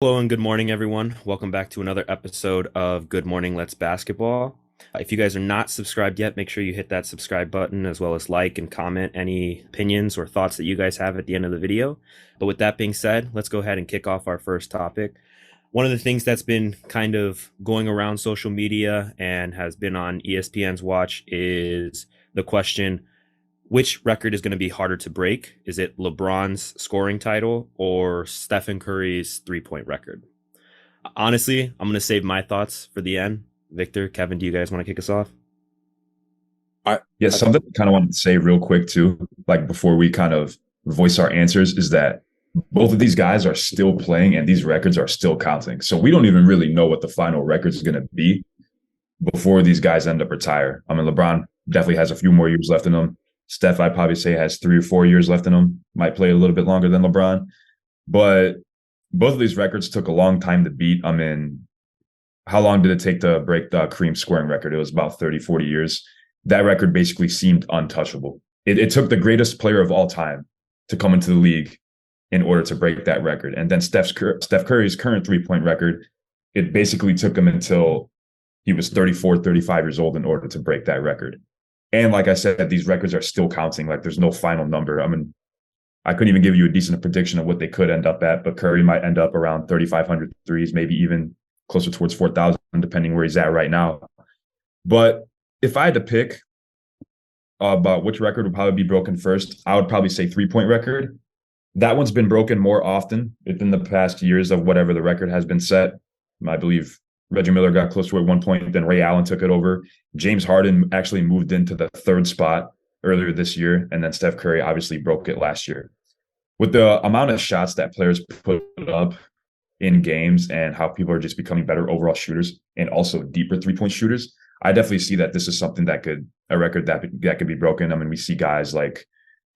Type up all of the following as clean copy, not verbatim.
Hello and good morning, everyone. Welcome back to another episode of Good Morning Let's Basketball. If you guys are not subscribed yet, make sure you hit that subscribe button as well as like and comment any opinions or thoughts that you guys have at the end of the video. But with that being said, let's go ahead and kick off our first topic. One of the things that's been kind of going around social media and has been on ESPN's watch is the question, which record is going to be harder to break? Is it LeBron's scoring title or Stephen Curry's three-point record? Honestly, I'm going to save my thoughts for the end. Victor, Kevin, do you guys want to kick us off? I, Yeah, I something I kind of wanted to say real quick too, like before we kind of voice our answers, is that both of these guys are still playing and these records are still counting. So we don't even really know what the final record is going to be before these guys end up retire. I mean, LeBron definitely has a few more years left in him. Steph, I'd probably say, has 3 or 4 years left in him. Might play a little bit longer than LeBron, but both of these records took a long time to beat. I mean, how long did it take to break the Kareem scoring record? It was about 30, 40 years. That record basically seemed untouchable. It took the greatest player of all time to come into the league in order to break that record. And then Steph Curry's current three-point record, it basically took him until he was 34, 35 years old in order to break that record. And like I said, these records are still counting. Like there's no final number. I mean, I couldn't even give you a decent prediction of what they could end up at, but Curry might end up around 3,500 threes, maybe even closer towards 4,000, depending where he's at right now. But if I had to pick about which record would probably be broken first, I would probably say three-point record. That one's been broken more often within the past years of whatever the record has been set. I believe Reggie Miller got close to it at one point, then Ray Allen took it over. James Harden actually moved into the third spot earlier this year, and then Steph Curry obviously broke it last year. With the amount of shots that players put up in games and how people are just becoming better overall shooters and also deeper three-point shooters, I definitely see that this is something that could a record that could be broken. I mean, we see guys like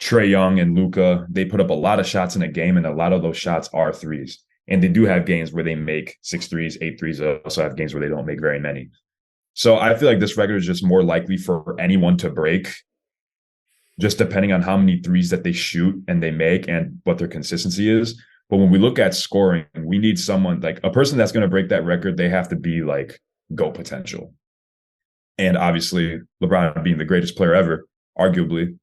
Trae Young and Luka, they put up a lot of shots in a game, and a lot of those shots are threes. And they do have games where they make 6 threes, 8 threes. They also have games where they don't make very many. So I feel like this record is just more likely for anyone to break, just depending on how many threes that they shoot and they make and what their consistency is. But when we look at scoring, we need someone like a person that's going to break that record. They have to be like GOAT potential. And obviously, LeBron being the greatest player ever, arguably,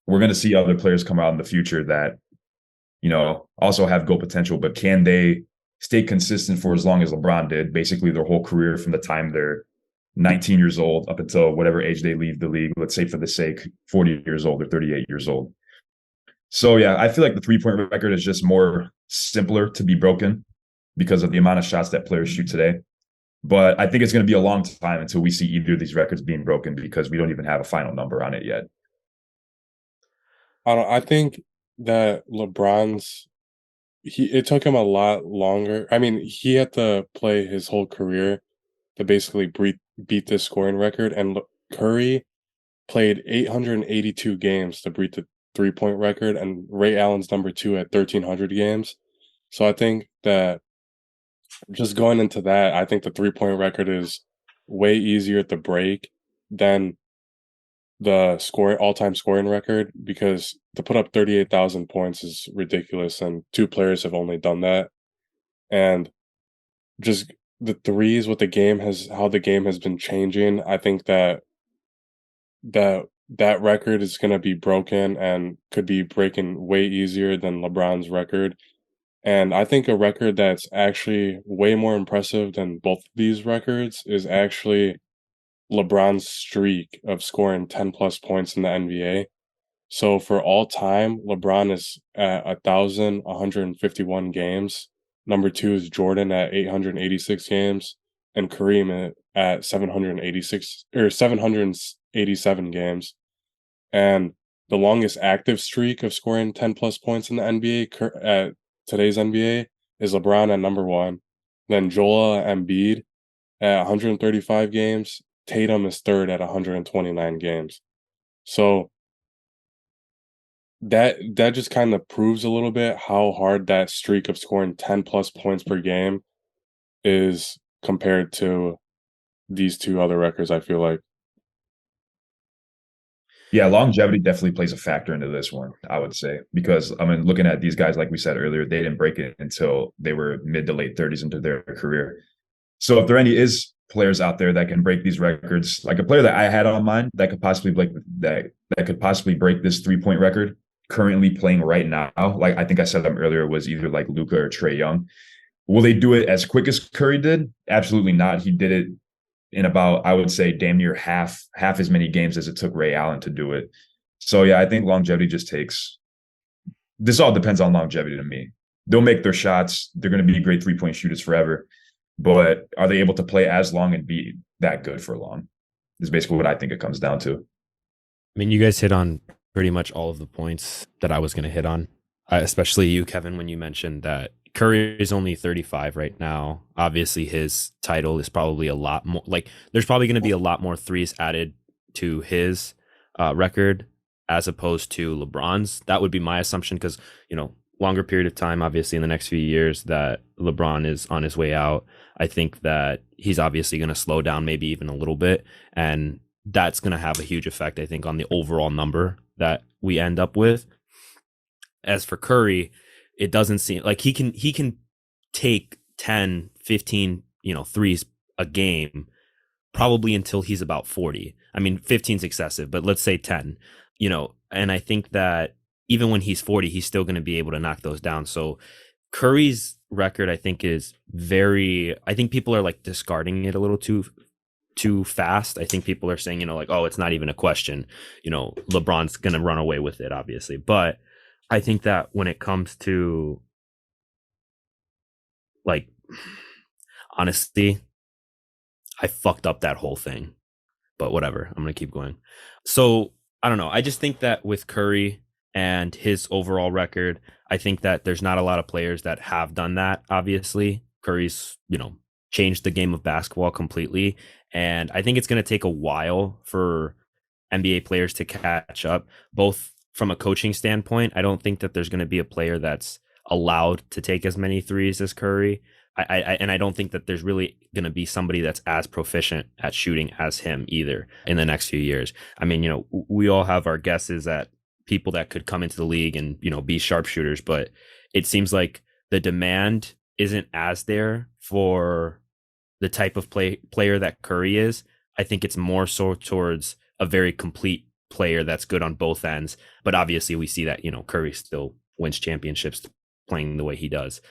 we're going to see other players come out in the future that, also have GOAT potential, but can they stay consistent for as long as LeBron did, basically their whole career from the time they're 19 years old up until whatever age they leave the league, let's say for the sake, 40 years old or 38 years old. So, yeah, I feel like the three-point record is just more simpler to be broken because of the amount of shots that players shoot today. But I think it's going to be a long time until we see either of these records being broken because we don't even have a final number on it yet. I think that it took him a lot longer. I mean, he had to play his whole career to basically beat this scoring record, and Curry played 882 games to beat the three-point record, and Ray Allen's number two at 1,300 games. So I think that just going into that, I think the three-point record is way easier to break than the all-time scoring record, because to put up 38,000 points is ridiculous, and two players have only done that. And just the threes with how the game has been changing, I think that record is going to be broken and could be breaking way easier than LeBron's record. And I think a record that's actually way more impressive than both of these records is actually LeBron's streak of scoring 10 plus points in the NBA. So for all time, LeBron is at 1,151 games. Number two is Jordan at 886 games, and Kareem at 786 or 787 games. And the longest active streak of scoring 10 plus points in the NBA at today's NBA is LeBron at number one. Then Joel Embiid at 135 games. Tatum is third at 129 games. So that just kind of proves a little bit how hard that streak of scoring 10 plus points per game is compared to these two other records, I feel like. Yeah, longevity definitely plays a factor into this one, I would say, because I mean, looking at these guys, like we said earlier, they didn't break it until they were mid to late 30s into their career. So if there any is players out there that can break these records, like a player that I had on mind that could possibly break that could possibly break this 3-point record currently playing right now, like I think I said them earlier, was either like Luka or Trae Young. Will they do it as quick as Curry did? Absolutely not. He did it in about, I would say, damn near half as many games as it took Ray Allen to do it. So yeah, I think longevity just takes. This all depends on longevity to me. They'll make their shots. They're going to be great 3-point shooters forever, but are they able to play as long and be that good for long? Is basically what I think it comes down to. I mean, you guys hit on pretty much all of the points that I was going to hit on, especially you, Kevin, when you mentioned that Curry is only 35 right now. Obviously, his title is probably a lot more. Like, there's probably going to be a lot more threes added to his record as opposed to LeBron's. That would be my assumption because, longer period of time, obviously, in the next few years that LeBron is on his way out. I think that he's obviously going to slow down maybe even a little bit. And that's going to have a huge effect, I think, on the overall number that we end up with. As for Curry, it doesn't seem like he can take 10, 15, threes a game probably until he's about 40. I mean, 15 is excessive, but let's say 10, and I think that even when he's 40, he's still going to be able to knock those down. So Curry's record, I think, I think people are like discarding it a little too fast. I think people are saying, like, oh, it's not even a question. LeBron's going to run away with it, obviously. But I think that when it comes to, like, honestly, I fucked up that whole thing. But whatever, I'm going to keep going. So I don't know. I just think that with Curry and his overall record, I think that there's not a lot of players that have done that. Obviously, Curry's, changed the game of basketball completely. And I think it's going to take a while for NBA players to catch up, both from a coaching standpoint. I don't think that there's going to be a player that's allowed to take as many threes as Curry. I don't think that there's really going to be somebody that's as proficient at shooting as him either in the next few years. I mean, we all have our guesses at people that could come into the league and, be sharpshooters, but it seems like the demand isn't as there for the type of player that Curry is. I think it's more so towards a very complete player that's good on both ends. But obviously we see that, Curry still wins championships playing the way he does.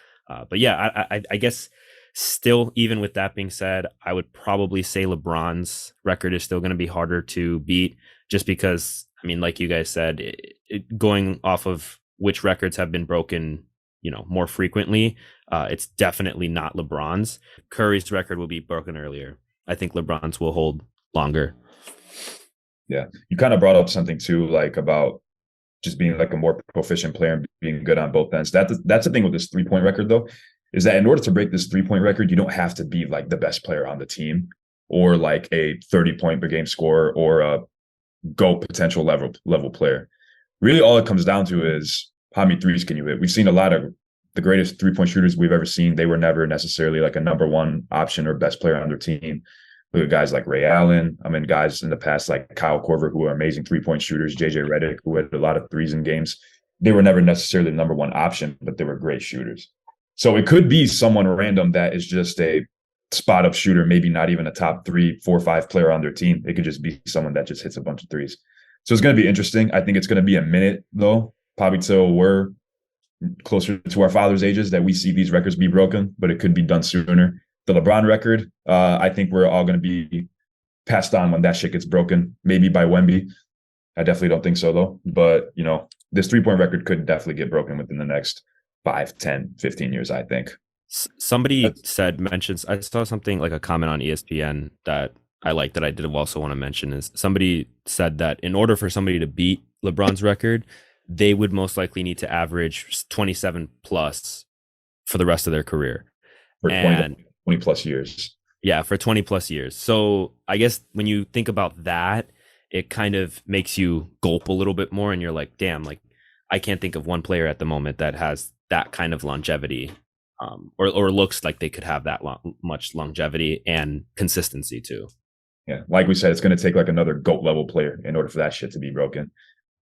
But yeah, I guess still, even with that being said, I would probably say LeBron's record is still going to be harder to beat just because, I mean, like you guys said, going off of which records have been broken, more frequently, it's definitely not LeBron's. Curry's record will be broken earlier. I think LeBron's will hold longer. Yeah. You kind of brought up something too, like about just being like a more proficient player and being good on both ends. That's the thing with this 3-point record, though, is that in order to break this 3-point record, you don't have to be like the best player on the team or like a 30-point per game scorer or a GOAT potential level player. Really, all it comes down to is how many threes can you hit. We've seen a lot of the greatest 3-point shooters we've ever seen. They were never necessarily like a number one option or best player on their team. Look at guys like Ray Allen. I mean, guys in the past like Kyle Korver, who are amazing 3-point shooters, JJ Redick, who had a lot of threes in games. They were never necessarily the number one option, but they were great shooters. So it could be someone random that is just a spot up shooter, maybe not even a top 3, 4, 5 player on their team. It could just be someone that just hits a bunch of threes. So it's going to be interesting. I think it's going to be a minute, though, probably till we're closer to our father's ages that we see these records be broken, but it could be done sooner. The LeBron record, I think we're all going to be passed on when that shit gets broken, maybe by Wemby. I definitely don't think so, though. But, this 3-point record could definitely get broken within the next 5, 10, 15 years, I think. Somebody I saw something like a comment on ESPN that I like that I did also want to mention is somebody said that in order for somebody to beat LeBron's record, they would most likely need to average 27 plus for the rest of their career. For 20 plus years. Yeah, for 20 plus years. So I guess when you think about that, it kind of makes you gulp a little bit more and you're like, damn, like I can't think of one player at the moment that has that kind of longevity or looks like they could have that much longevity and consistency too. Yeah, like we said, it's going to take like another GOAT level player in order for that shit to be broken.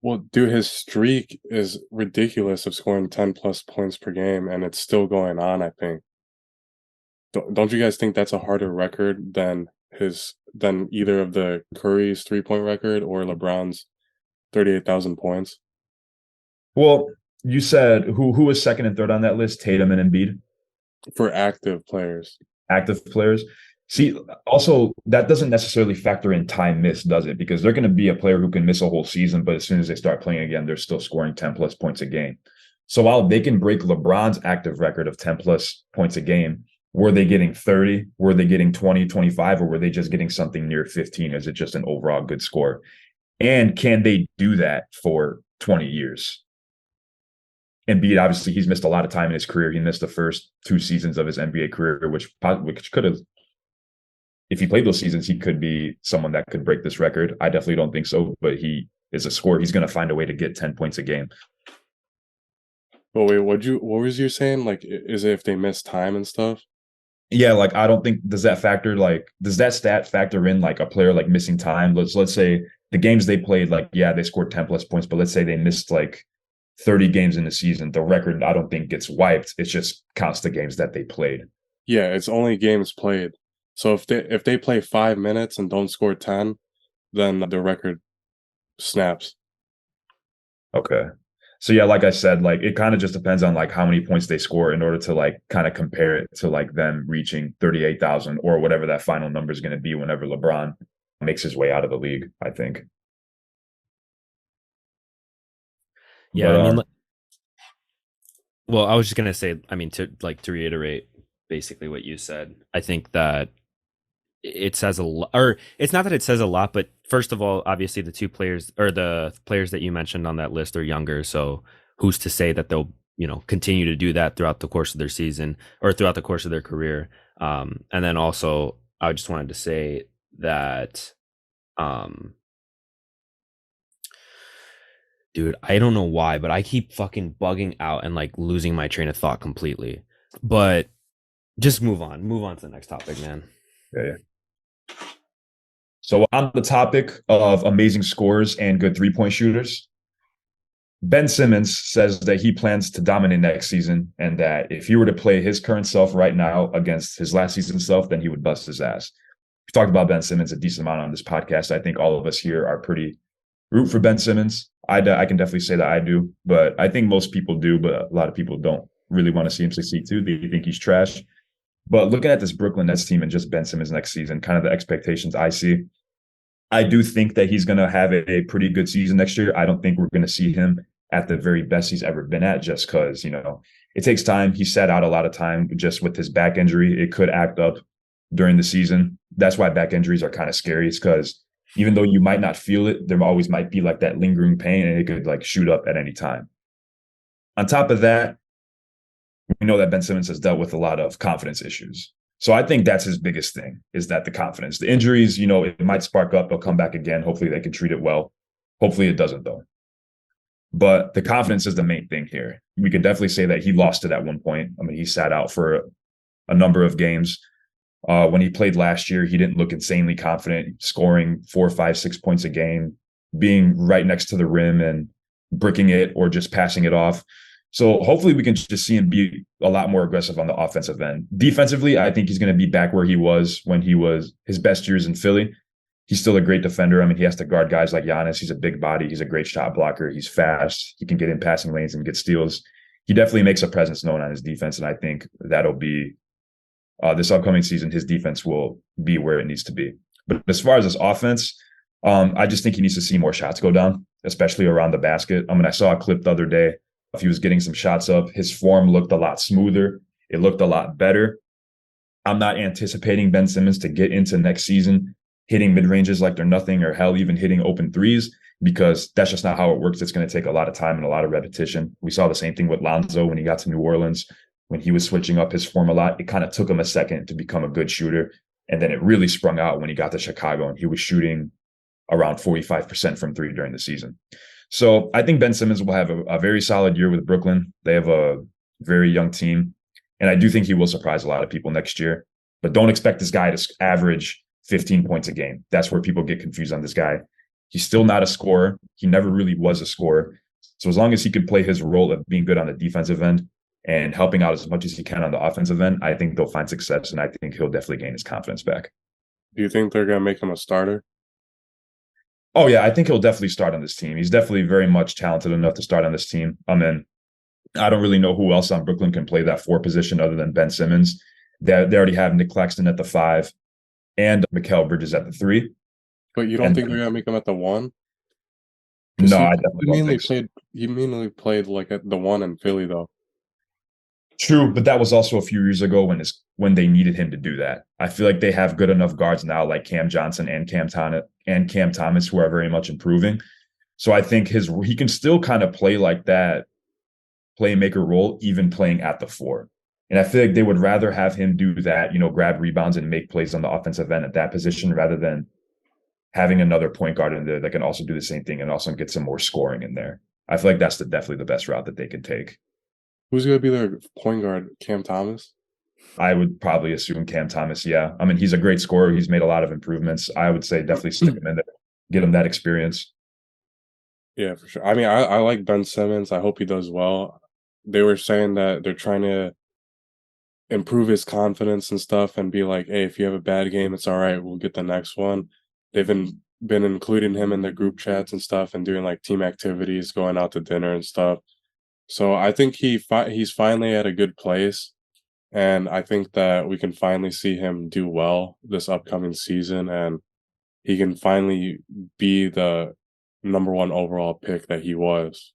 Well, dude, his streak is ridiculous of scoring 10 plus points per game, and it's still going on, I think. Don't you guys think that's a harder record than either of the Curry's 3-point record or LeBron's 38,000 points Well, you said who was second and third on that list? Tatum and Embiid, for active players? active players. See, also that doesn't necessarily factor in time missed, does it? Because they're going to be a player who can miss a whole season, but as soon as they start playing again, they're still scoring 10 plus points a game. So while they can break LeBron's active record of 10 plus points a game, were they getting 30? Were they getting 20, 25, or were they just getting something near 15? Is it just an overall good score? And can they do that for 20 years? Embiid, obviously, he's missed a lot of time in his career. He missed the first 2 seasons of his NBA career, which could have, if he played those seasons, he could be someone that could break this record. I definitely don't think so, but he is a scorer. He's going to find a way to get 10 points a game. But wait, what was you saying? Like, is it if they miss time and stuff? Yeah, like I don't think does that stat factor in like a player like missing time? Let's say the games they played, like, yeah, they scored 10 plus points, but let's say they missed like 30 games in the season. The record, I don't think, gets wiped. It just counts the games that they played. Yeah, it's only games played. So if they play 5 minutes and don't score 10, then the record snaps. Okay. So yeah, like I said, like it kind of just depends on like how many points they score in order to like kind of compare it to like them reaching 38,000 or whatever that final number is going to be whenever LeBron makes his way out of the league, I think. Yeah, But I mean, well, I was just gonna say, I mean, to reiterate basically what you said, I think that it says a lot, or it's not that it says a lot, but first of all, obviously the two players or the players that you mentioned on that list are younger, so who's to say that they'll continue to do that throughout the course of their season or throughout the course of their career. And then also, I just wanted to say that, dude, I don't know why, but I keep fucking bugging out and like losing my train of thought completely. But just move on to the next topic, man. yeah. So on the topic of amazing scores and good 3-point shooters, Ben Simmons says that he plans to dominate next season and that if he were to play his current self right now against his last season self, then he would bust his ass. We talked about Ben Simmons a decent amount on this podcast. I think all of us here are pretty root for Ben Simmons. I can definitely say that I do, but I think most people do, but a lot of people don't really want to see him succeed too. They think he's trash. But looking at this Brooklyn Nets team and just Ben Simmons next season, kind of the expectations I see, I do think that he's going to have a pretty good season next year. I don't think we're going to see him at the very best he's ever been at just because, it takes time. He sat out a lot of time just with his back injury. It could act up during the season. That's why back injuries are kind of scary. It's because even though you might not feel it, there always might be like that lingering pain and it could like shoot up at any time. On top of that, we know that Ben Simmons has dealt with a lot of confidence issues. So I think that's his biggest thing is that the confidence. The injuries, it might spark up. They'll come back again. Hopefully they can treat it well. Hopefully it doesn't, though. But the confidence is the main thing here. We can definitely say that he lost it at one point. I mean, he sat out for a number of games. When he played last year, he didn't look insanely confident, scoring 4, 5, 6 points a game, being right next to the rim and bricking it or just passing it off. So hopefully we can just see him be a lot more aggressive on the offensive end. Defensively, I think he's going to be back where he was when he was his best years in Philly. He's still a great defender. I mean, he has to guard guys like Giannis. He's a big body. He's a great shot blocker. He's fast. He can get in passing lanes and get steals. He definitely makes a presence known on his defense, and I think that'll be this upcoming season, his defense will be where it needs to be. But as far as his offense, I just think he needs to see more shots go down, especially around the basket. I mean, I saw a clip the other day. If he was getting some shots up, his form looked a lot smoother. It looked a lot better. I'm not anticipating Ben Simmons to get into next season hitting mid-ranges like they're nothing or hell, even hitting open threes, because that's just not how it works. It's going to take a lot of time and a lot of repetition. We saw the same thing with Lonzo when he got to New Orleans. When he was switching up his form a lot, it kind of took him a second to become a good shooter. And then it really sprung out when he got to Chicago and he was shooting around 45% from three during the season. So I think Ben Simmons will have a very solid year with Brooklyn. They have a very young team. And I do think he will surprise a lot of people next year. But don't expect this guy to average 15 points a game. That's where people get confused on this guy. He's still not a scorer. He never really was a scorer. So as long as he can play his role of being good on the defensive end and helping out as much as he can on the offensive end, I think they'll find success, and I think he'll definitely gain his confidence back. Do you think they're gonna make him a starter? Oh yeah, I think he'll definitely start on this team. He's definitely very much talented enough to start on this team. I mean, I don't really know who else on Brooklyn can play that 4 position other than Ben Simmons. They already have Nick Claxton at the 5 and Mikal Bridges at the 3. But you don't And think they're gonna make him at the 1? Because no, he, I he definitely don't mainly think so. played he mainly played like at the 1 in Philly though. True, but that was also a few years ago when they needed him to do that. I feel like they have good enough guards now, like Cam Johnson and Cam Thomas, who are very much improving. So I think he can still kind of play like that playmaker role, even playing at the 4. And I feel like they would rather have him do that, grab rebounds and make plays on the offensive end at that position rather than having another point guard in there that can also do the same thing and also get some more scoring in there. I feel like that's definitely the best route that they can take. Who's gonna be their point guard? Cam Thomas? I would probably assume Cam Thomas. Yeah. I mean, he's a great scorer. He's made a lot of improvements. I would say definitely stick him in there, get him that experience. Yeah, for sure. I mean, I like Ben Simmons. I hope he does well. They were saying that they're trying to improve his confidence and stuff and be like, hey, if you have a bad game, it's all right. We'll get the next one. They've been including him in the group chats and stuff and doing like team activities, going out to dinner and stuff. So I think he's finally at a good place, and I think that we can finally see him do well this upcoming season, and he can finally be the number 1 overall pick that he was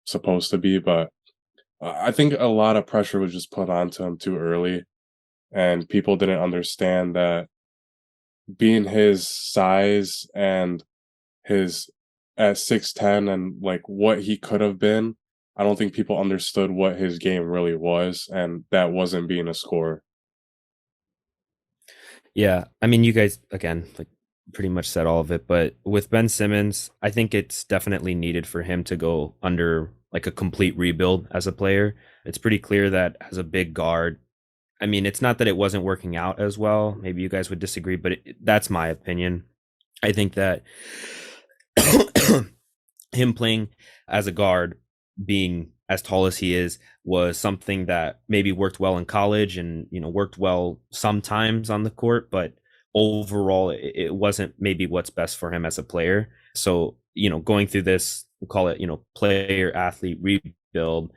supposed to be. But I think a lot of pressure was just put onto him too early, and people didn't understand that being his size and his at 6'10" and like what he could have been, I don't think people understood what his game really was, and that wasn't being a scorer. Yeah, I mean, you guys again like pretty much said all of it, but with Ben Simmons, I think it's definitely needed for him to go under like a complete rebuild as a player. It's pretty clear that as a big guard, I mean, it's not that it wasn't working out as well. Maybe you guys would disagree, but that's my opinion. I think that him playing as a guard, being as tall as he is, was something that maybe worked well in college and worked well sometimes on the court, but overall it wasn't maybe what's best for him as a player. So going through this, we'll call it player athlete rebuild,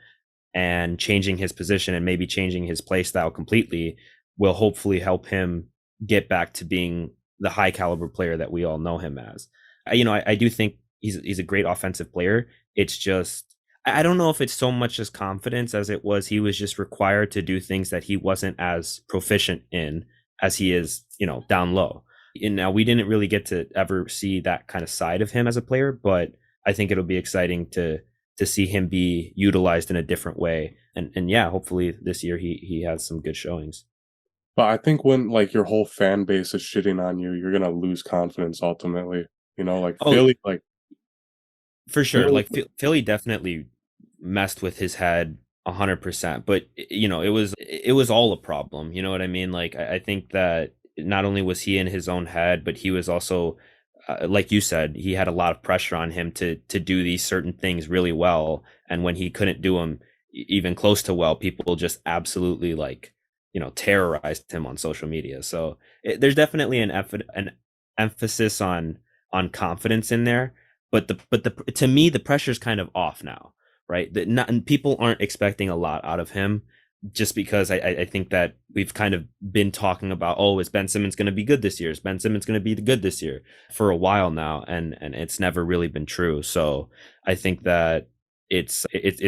and changing his position and maybe changing his play style completely will hopefully help him get back to being the high caliber player that we all know him as. I do think he's a great offensive player. It's just I don't know if it's so much as confidence as it was he was just required to do things that he wasn't as proficient in as he is, down low. And now we didn't really get to ever see that kind of side of him as a player, but I think it'll be exciting to see him be utilized in a different way. And yeah, hopefully this year he has some good showings. But I think when like your whole fan base is shitting on you, you're gonna lose confidence ultimately. Like Oh, for sure. Philly, Like Philly definitely messed with his head 100%, but it was all a problem. You know what I mean? Like I think that not only was he in his own head, but he was also like you said, he had a lot of pressure on him to do these certain things really well, and when he couldn't do them even close to well, people just absolutely like terrorized him on social media. So there's definitely an emphasis on confidence in there, but the to me the pressure's kind of off now, right? That not and people aren't expecting a lot out of him, just because I think that we've kind of been talking about, oh, is Ben Simmons going to be good this year? Is Ben Simmons going to be good this year for a while now, and it's never really been true. So I think that it's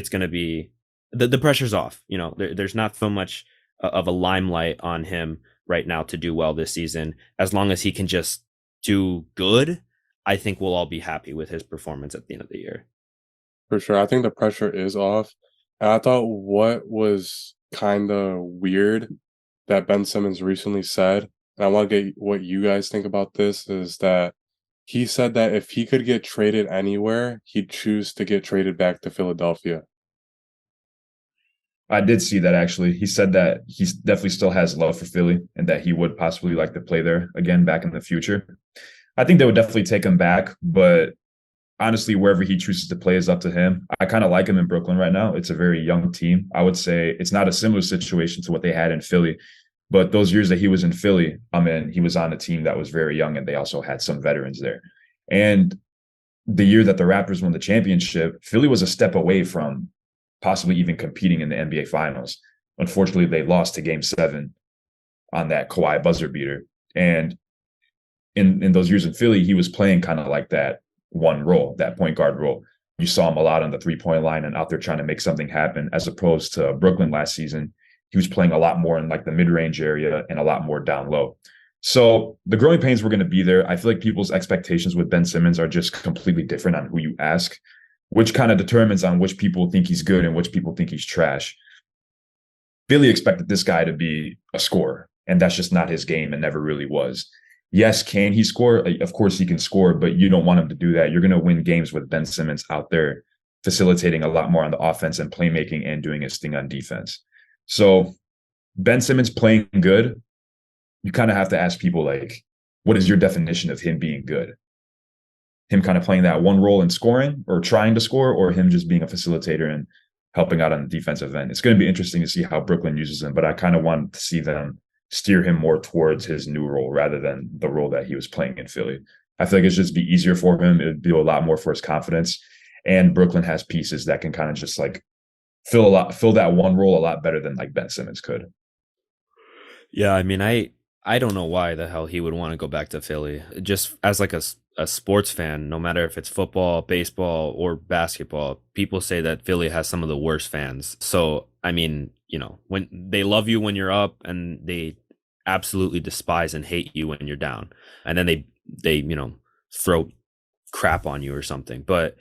going to be the pressure's off. There's not so much of a limelight on him right now to do well this season. As long as he can just do good, I think we'll all be happy with his performance at the end of the year. for sure. I think the pressure is off. And I thought what was kind of weird that Ben Simmons recently said, and I want to get what you guys think about this, is that he said that if he could get traded anywhere, he'd choose to get traded back to Philadelphia. I did see that actually. He said that he definitely still has love for Philly and that he would possibly like to play there again back in the future. I think they would definitely take him back, but honestly, wherever he chooses to play is up to him. I kind of like him in Brooklyn right now. It's a very young team. I would say it's not a similar situation to what they had in Philly, but those years that he was in Philly, I mean, he was on a team that was very young and they also had some veterans there. And the year that the Raptors won the championship, Philly was a step away from possibly even competing in the NBA Finals. Unfortunately, they lost to Game 7 on that Kawhi buzzer beater. And in those years in Philly, he was playing kind of like that one role, that point guard role. You saw him a lot on the 3-point line and out there trying to make something happen, as opposed to Brooklyn last season. He was playing a lot more in like the mid-range area and a lot more down low. So the growing pains were going to be there. I feel like people's expectations with Ben Simmons are just completely different on who you ask, which kind of determines on which people think he's good and which people think he's trash. Philly expected this guy to be a scorer, and that's just not his game and never really was. Yes, can he score? Of course he can score, but you don't want him to do that. You're going to win games with Ben Simmons out there facilitating a lot more on the offense and playmaking and doing his thing on defense. So Ben Simmons playing good, you kind of have to ask people like, what is your definition of him being good? Him kind of playing that one role in scoring or trying to score, or him just being a facilitator and helping out on the defensive end? It's going to be interesting to see how Brooklyn uses him, but I kind of want to see them steer him more towards his new role rather than the role that he was playing in Philly. I feel like it's just be easier for him. It'd do a lot more for his confidence. And Brooklyn has pieces that can kind of just like fill that one role a lot better than like Ben Simmons could. Yeah, I mean, I don't know why the hell he would want to go back to Philly. Just as like a sports fan, no matter if it's football, baseball, or basketball, people say that Philly has some of the worst fans. So, I mean, when they love you when you're up and they absolutely despise and hate you when you're down. And then they throw crap on you or something. But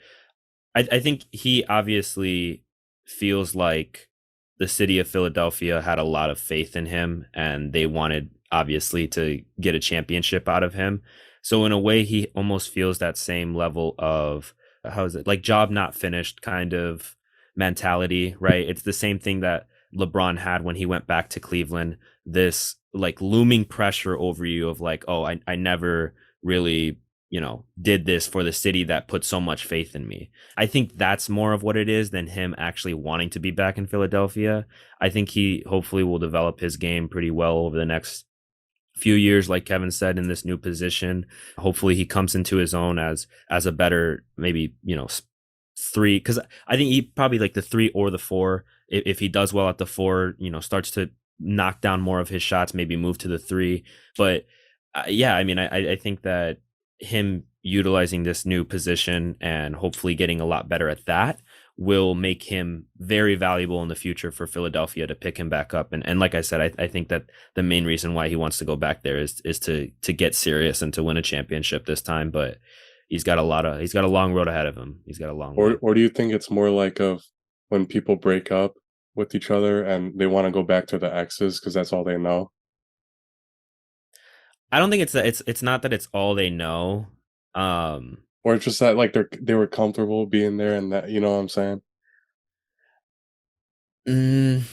I think he obviously feels like the city of Philadelphia had a lot of faith in him and they wanted obviously to get a championship out of him. So in a way, he almost feels that same level of, how is it, like job not finished kind of mentality, right? It's the same thing that LeBron had when he went back to Cleveland, this like looming pressure over you of like, oh, I never really, did this for the city that put so much faith in me. I think that's more of what it is than him actually wanting to be back in Philadelphia. I think he hopefully will develop his game pretty well over the next few years, like Kevin said, in this new position. Hopefully he comes into his own as a better, maybe, three, because I think he probably like the 3 or the 4. If he does well at the 4, starts to knock down more of his shots, maybe move to the 3. But yeah, I mean, I think that him utilizing this new position and hopefully getting a lot better at that will make him very valuable in the future for Philadelphia to pick him back up. And like I said, I think that the main reason why he wants to go back there is to get serious and to win a championship this time. But he's got a long road ahead of him. He's got a long way. Or do you think it's more like of when people break up with each other and they want to go back to the exes because that's all they know? I don't think it's not that it's all they know. Or it's just that like they were comfortable being there and that, you know what I'm saying? mm,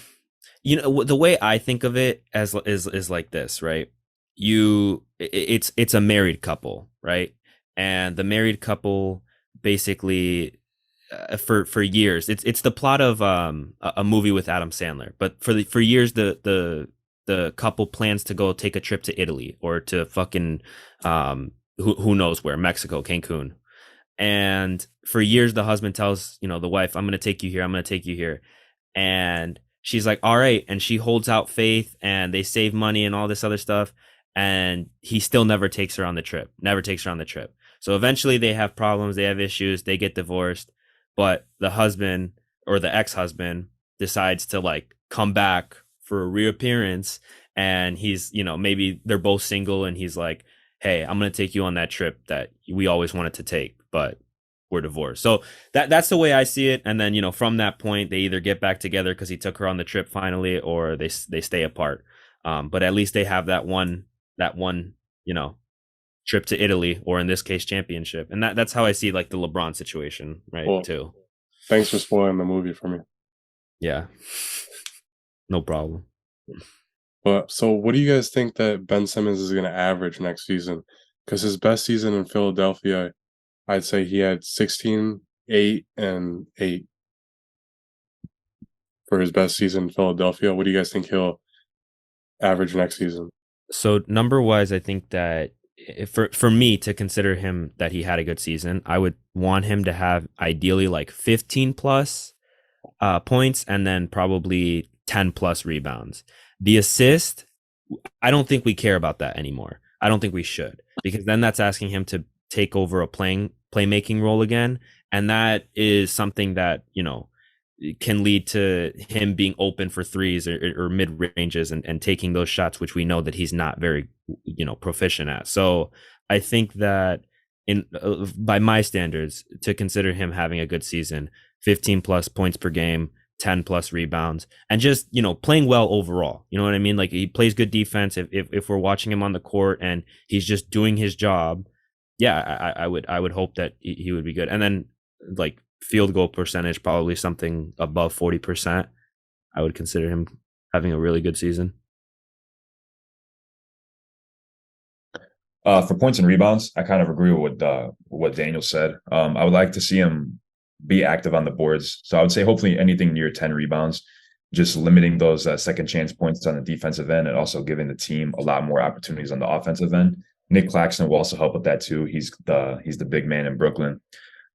the way I think of it as is like this, right? It's a married couple, right? And the married couple basically for years, it's the plot of a movie with Adam Sandler, but for years the couple plans to go take a trip to Italy or to fucking who knows where, Mexico, Cancun. And for years the husband tells, the wife, I'm going to take you here, I'm going to take you here. And she's like, all right. And she holds out faith and they save money and all this other stuff. And he still never takes her on the trip, never takes her on the trip. So eventually they have problems, they have issues, they get divorced. But the husband or the ex-husband decides to like come back for a reappearance. And he's, maybe they're both single and he's like, hey, I'm going to take you on that trip that we always wanted to take, but we're divorced. So that's the way I see it. And then, from that point, they either get back together because he took her on the trip finally, or they stay apart. But at least they have that one, trip to Italy, or in this case, championship. And that's how I see like the LeBron situation, right? Well, too. thanks for spoiling the movie for me. Yeah. No problem. But so what do you guys think that Ben Simmons is gonna average next season? Because his best season in Philadelphia, I'd say he had 16, 8, and 8 for his best season in Philadelphia. What do you guys think he'll average next season? So number wise, I think that for me to consider him that he had a good season, I would want him to have ideally like 15 plus points and then probably 10 plus rebounds. The assist, I don't think we care about that anymore. I don't think we should, because then that's asking him to take over a playmaking role again, and that is something that can lead to him being open for threes or mid ranges and taking those shots, which we know that he's not very proficient at. So I think that in by my standards, to consider him having a good season, 15 plus points per game, 10 plus rebounds, and just playing well overall. You know what I mean? Like, he plays good defense. If we're watching him on the court and he's just doing his job, yeah, I would hope that he would be good. And then, like, field goal percentage, probably something above 40%. I would consider him having a really good season. For points and rebounds, I kind of agree with what Daniel said. I would like to see him be active on the boards. So I would say hopefully anything near 10 rebounds, just limiting those second chance points on the defensive end and also giving the team a lot more opportunities on the offensive end. Nick Claxton will also help with that too. He's the big man in Brooklyn.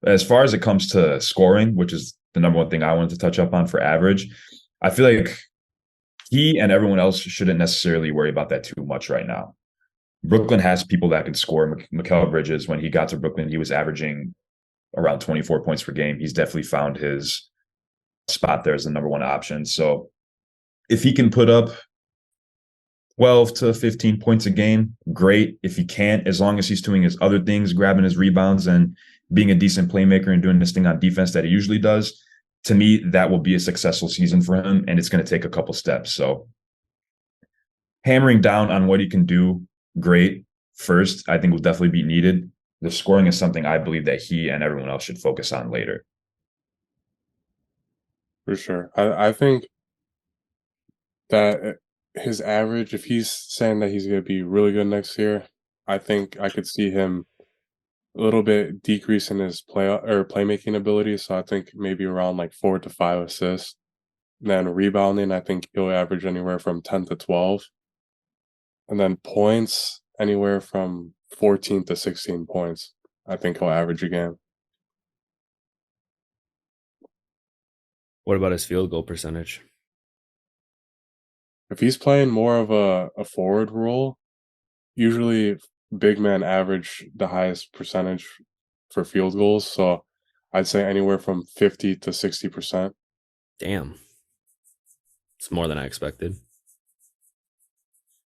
As far as it comes to scoring, which is the number one thing I wanted to touch up on for average, I feel like he and everyone else shouldn't necessarily worry about that too much right now. Brooklyn has people that can score. Mikal Bridges, when he got to Brooklyn, he was averaging around 24 points per game. He's definitely found his spot there as the number one option. So if he can put up 12 to 15 points a game, great. If he can't, as long as he's doing his other things, grabbing his rebounds and being a decent playmaker and doing this thing on defense that he usually does, to me, that will be a successful season for him. And it's going to take a couple steps. So hammering down on what he can do, great. First, I think will definitely be needed. The scoring is something I believe that he and everyone else should focus on later. For sure. I think that his average, if he's saying that he's going to be really good next year, I think I could see him a little bit decrease in his playmaking ability. So I think maybe around like 4 to 5 assists. Then rebounding, I think he'll average anywhere from 10 to 12. And then points, anywhere from 14 to 16 points. I think he'll average a game. What about his field goal percentage? If he's playing more of a forward role, usually big men average the highest percentage for field goals. So I'd say anywhere from 50 to 60%. Damn, it's more than I expected.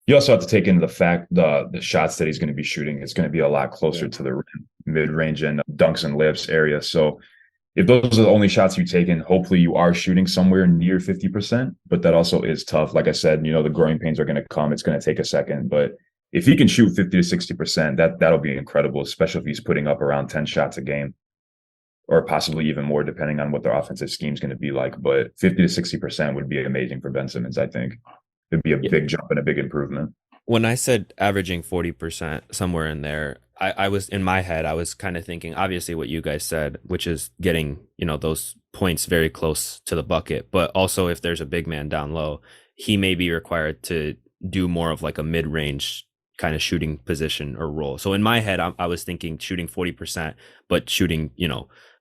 You also have to take into the fact the shots that he's going to be shooting is going to be a lot closer to the mid-range and dunks and layups area. So if those are the only shots you've taken, hopefully you are shooting somewhere near 50%, but that also is tough. Like I said, the growing pains are going to come. It's going to take a second, but if he can shoot 50 to 60%, that'll be incredible, especially if he's putting up around 10 shots a game or possibly even more, depending on what their offensive scheme is going to be like. But 50 to 60% would be amazing for Ben Simmons, I think. It'd be a big jump and a big improvement. When I said averaging 40%, somewhere in there, I was in my head, I was kind of thinking, obviously, what you guys said, which is getting, those points very close to the bucket. But also, if there's a big man down low, he may be required to do more of like a mid range kind of shooting position or role. So in my head, I was thinking shooting 40%, but shooting,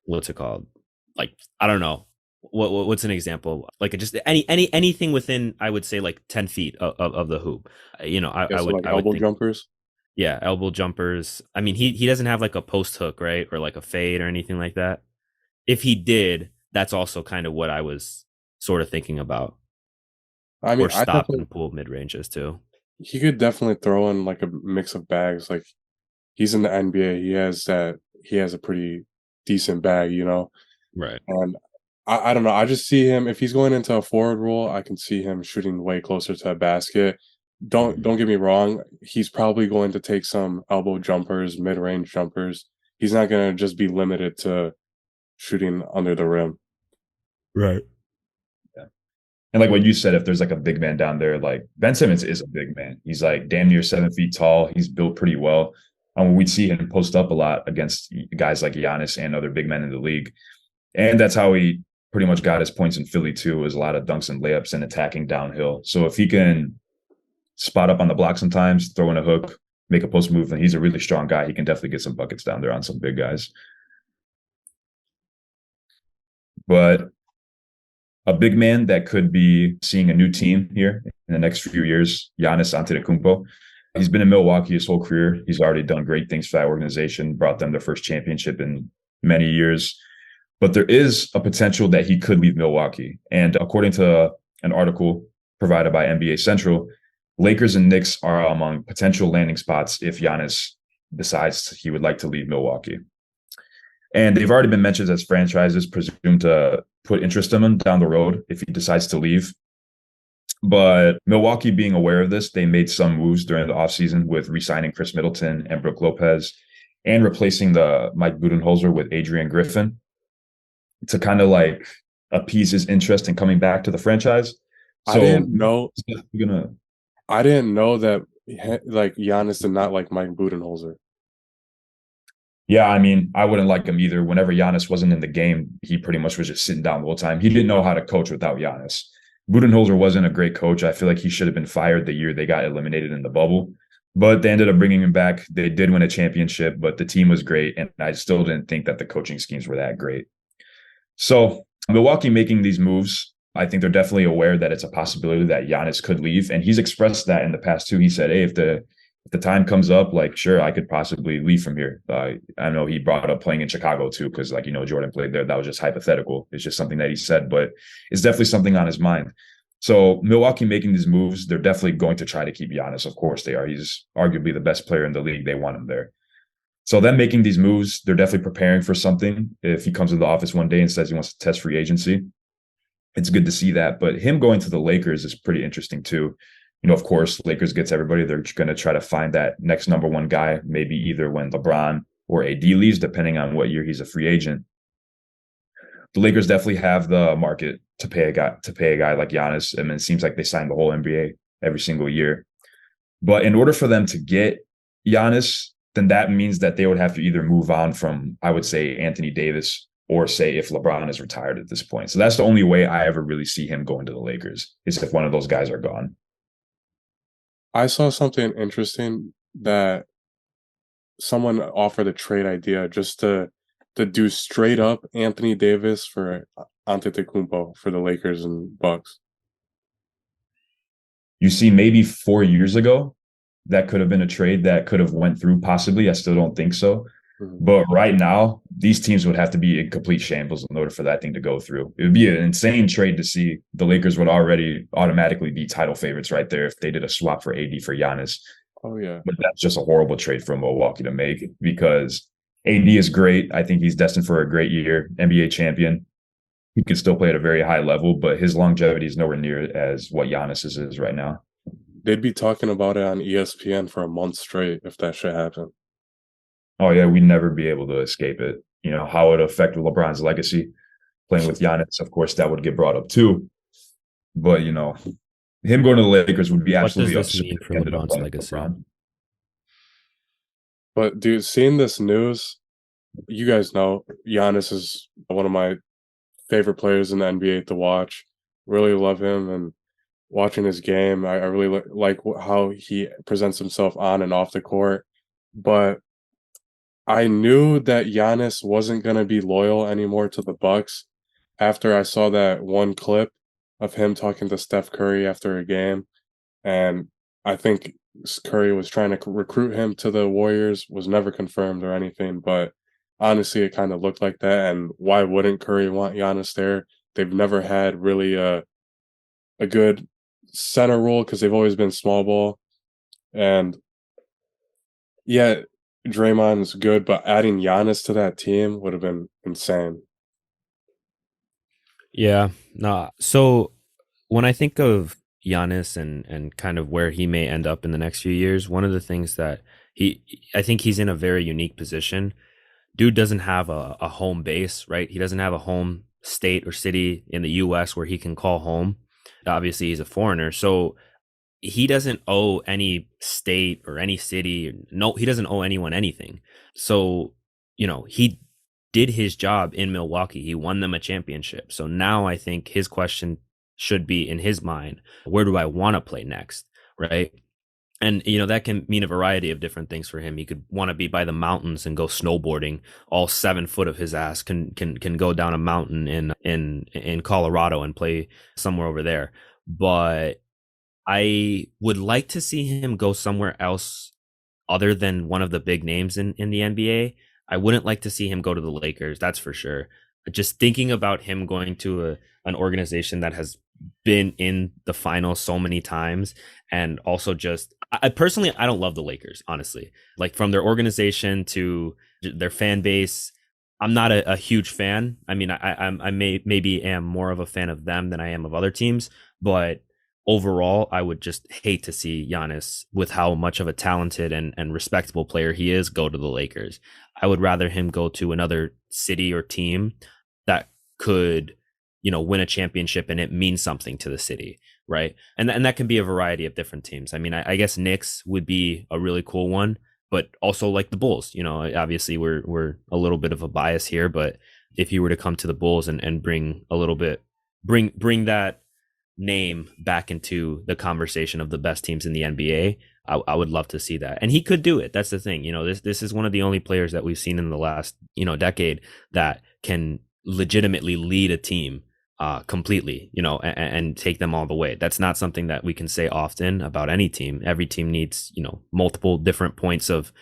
what's it called? Like, I don't know. What's an example? Like, just anything within, I would say, like 10 feet of the hoop. I would like I would elbow think, jumpers. yeah, elbow jumpers. I mean, he doesn't have like a post hook, right, or like a fade or anything like that. If he did, that's also kind of what I was sort of thinking about. I mean, Or I stop definitely and pull mid ranges too. he could definitely throw in like a mix of bags. Like he's in the NBA. He has a pretty decent bag. Right. And I don't know. I just see him if he's going into a forward role, I can see him shooting way closer to a basket. Don't get me wrong. He's probably going to take some elbow jumpers, mid range jumpers. He's not going to just be limited to shooting under the rim. Right. And like what you said, if there's like a big man down there, like Ben Simmons is a big man. He's like damn near 7 feet tall. He's built pretty well. We'd see him post up a lot against guys like Giannis and other big men in the league. And that's how he pretty much got his points in Philly too, was a lot of dunks and layups and attacking downhill. So if he can spot up on the block sometimes, throw in a hook, make a post move, and he's a really strong guy. He can definitely get some buckets down there on some big guys. But a big man that could be seeing a new team here in the next few years, Giannis Antetokounmpo. He's been in Milwaukee his whole career. He's already done great things for that organization, brought them their first championship in many years. But there is a potential that he could leave Milwaukee. And according to an article provided by NBA Central, Lakers and Knicks are among potential landing spots if Giannis decides he would like to leave Milwaukee. And they've already been mentioned as franchises presumed to put interest in him down the road if he decides to leave. But Milwaukee, being aware of this, they made some moves during the offseason with re-signing Chris Middleton and Brook Lopez and replacing the Mike Budenholzer with Adrian Griffin to kind of like appease his interest in coming back to the franchise. So I didn't know gonna that like Giannis did not like Mike Budenholzer. Yeah, I mean, I wouldn't like him either. Whenever Giannis wasn't in the game, he pretty much was just sitting down the whole time. He didn't know how to coach without Giannis. Budenholzer wasn't a great coach. I feel like he should have been fired the year they got eliminated in the bubble. But they ended up bringing him back. They did win a championship, but the team was great. And I still didn't think that the coaching schemes were that great. So Milwaukee making these moves, I think they're definitely aware that it's a possibility that Giannis could leave. And he's expressed that in the past too. He said, hey, if the time comes up, like, sure, I could possibly leave from here. I know he brought up playing in Chicago too, because like, Jordan played there. That was just hypothetical. It's just something that he said, but it's definitely something on his mind. So Milwaukee making these moves, they're definitely going to try to keep Giannis. Of course they are. He's arguably the best player in the league. They want him there. So them making these moves, they're definitely preparing for something. If he comes to the office one day and says he wants to test free agency, it's good to see that. But him going to the Lakers is pretty interesting too. Of course, Lakers gets everybody. They're going to try to find that next number one guy, maybe either when LeBron or AD leaves, depending on what year he's a free agent. The Lakers definitely have the market to pay a guy like Giannis. I mean, it seems like they sign the whole NBA every single year. But in order for them to get Giannis, then that means that they would have to either move on from, I would say, Anthony Davis, or say if LeBron is retired at this point. So that's the only way I ever really see him going to the Lakers, is if one of those guys are gone. I saw something interesting that someone offered a trade idea just to do straight up Anthony Davis for Antetokounmpo for the Lakers and Bucks. You see, maybe 4 years ago, that could have been a trade that could have went through possibly. I still don't think so. Mm-hmm. But right now, these teams would have to be in complete shambles in order for that thing to go through. It would be an insane trade to see. The Lakers would already automatically be title favorites right there if they did a swap for AD for Giannis. Oh, yeah. But that's just a horrible trade for Milwaukee to make, because AD is great. I think he's destined for a great year, NBA champion. He can still play at a very high level, but his longevity is nowhere near as what Giannis's is right now. They'd be talking about it on ESPN for a month straight if that shit happened. Oh, yeah, we'd never be able to escape it. How it affected LeBron's legacy. Playing with Giannis, of course, that would get brought up too. But, him going to the Lakers would be absolutely absurd. What does this mean for LeBron's legacy? LeBron. But, dude, seeing this news, you guys know Giannis is one of my favorite players in the NBA to watch. Really love him, and watching his game, I really like how he presents himself on and off the court. But I knew that Giannis wasn't going to be loyal anymore to the Bucks after I saw that one clip of him talking to Steph Curry after a game. And I think Curry was trying to recruit him to the Warriors, was never confirmed or anything, but honestly, it kind of looked like that. And why wouldn't Curry want Giannis there? They've never had really a good center role because they've always been small ball. And yeah, Draymond's good, but adding Giannis to that team would have been insane. Yeah, no. So when I think of Giannis and kind of where he may end up in the next few years, one of the things that I think he's in a very unique position. Dude doesn't have a home base, right? He doesn't have a home state or city in the US where he can call home. Obviously, he's a foreigner, so he doesn't owe any state or any city. No, he doesn't owe anyone anything. So, he did his job in Milwaukee. He won them a championship. So now I think his question should be in his mind, where do I want to play next? Right. And that can mean a variety of different things for him. He could want to be by the mountains and go snowboarding. All 7 foot of his ass can go down a mountain in Colorado and play somewhere over there. But I would like to see him go somewhere else other than one of the big names in the NBA. I wouldn't like to see him go to the Lakers, that's for sure. Just thinking about him going to an organization that has been in the finals so many times, and also just I personally I don't love the Lakers, honestly. Like, from their organization to their fan base, I'm not a huge fan. I mean, I maybe am more of a fan of them than I am of other teams, but overall, I would just hate to see Giannis, with how much of a talented and respectable player he is, go to the Lakers. I would rather him go to another city or team that could, win a championship and it means something to the city, right? And that can be a variety of different teams. I mean, I guess Knicks would be a really cool one, but also like the Bulls. Obviously we're a little bit of a bias here, but if you were to come to the Bulls and bring a little bit, bring that name back into the conversation of the best teams in the NBA, I would love to see that. And he could do it. That's the thing. This is one of the only players that we've seen in the last, decade that can legitimately lead a team completely, and take them all the way. That's not something that we can say often about any team. Every team needs, multiple different points of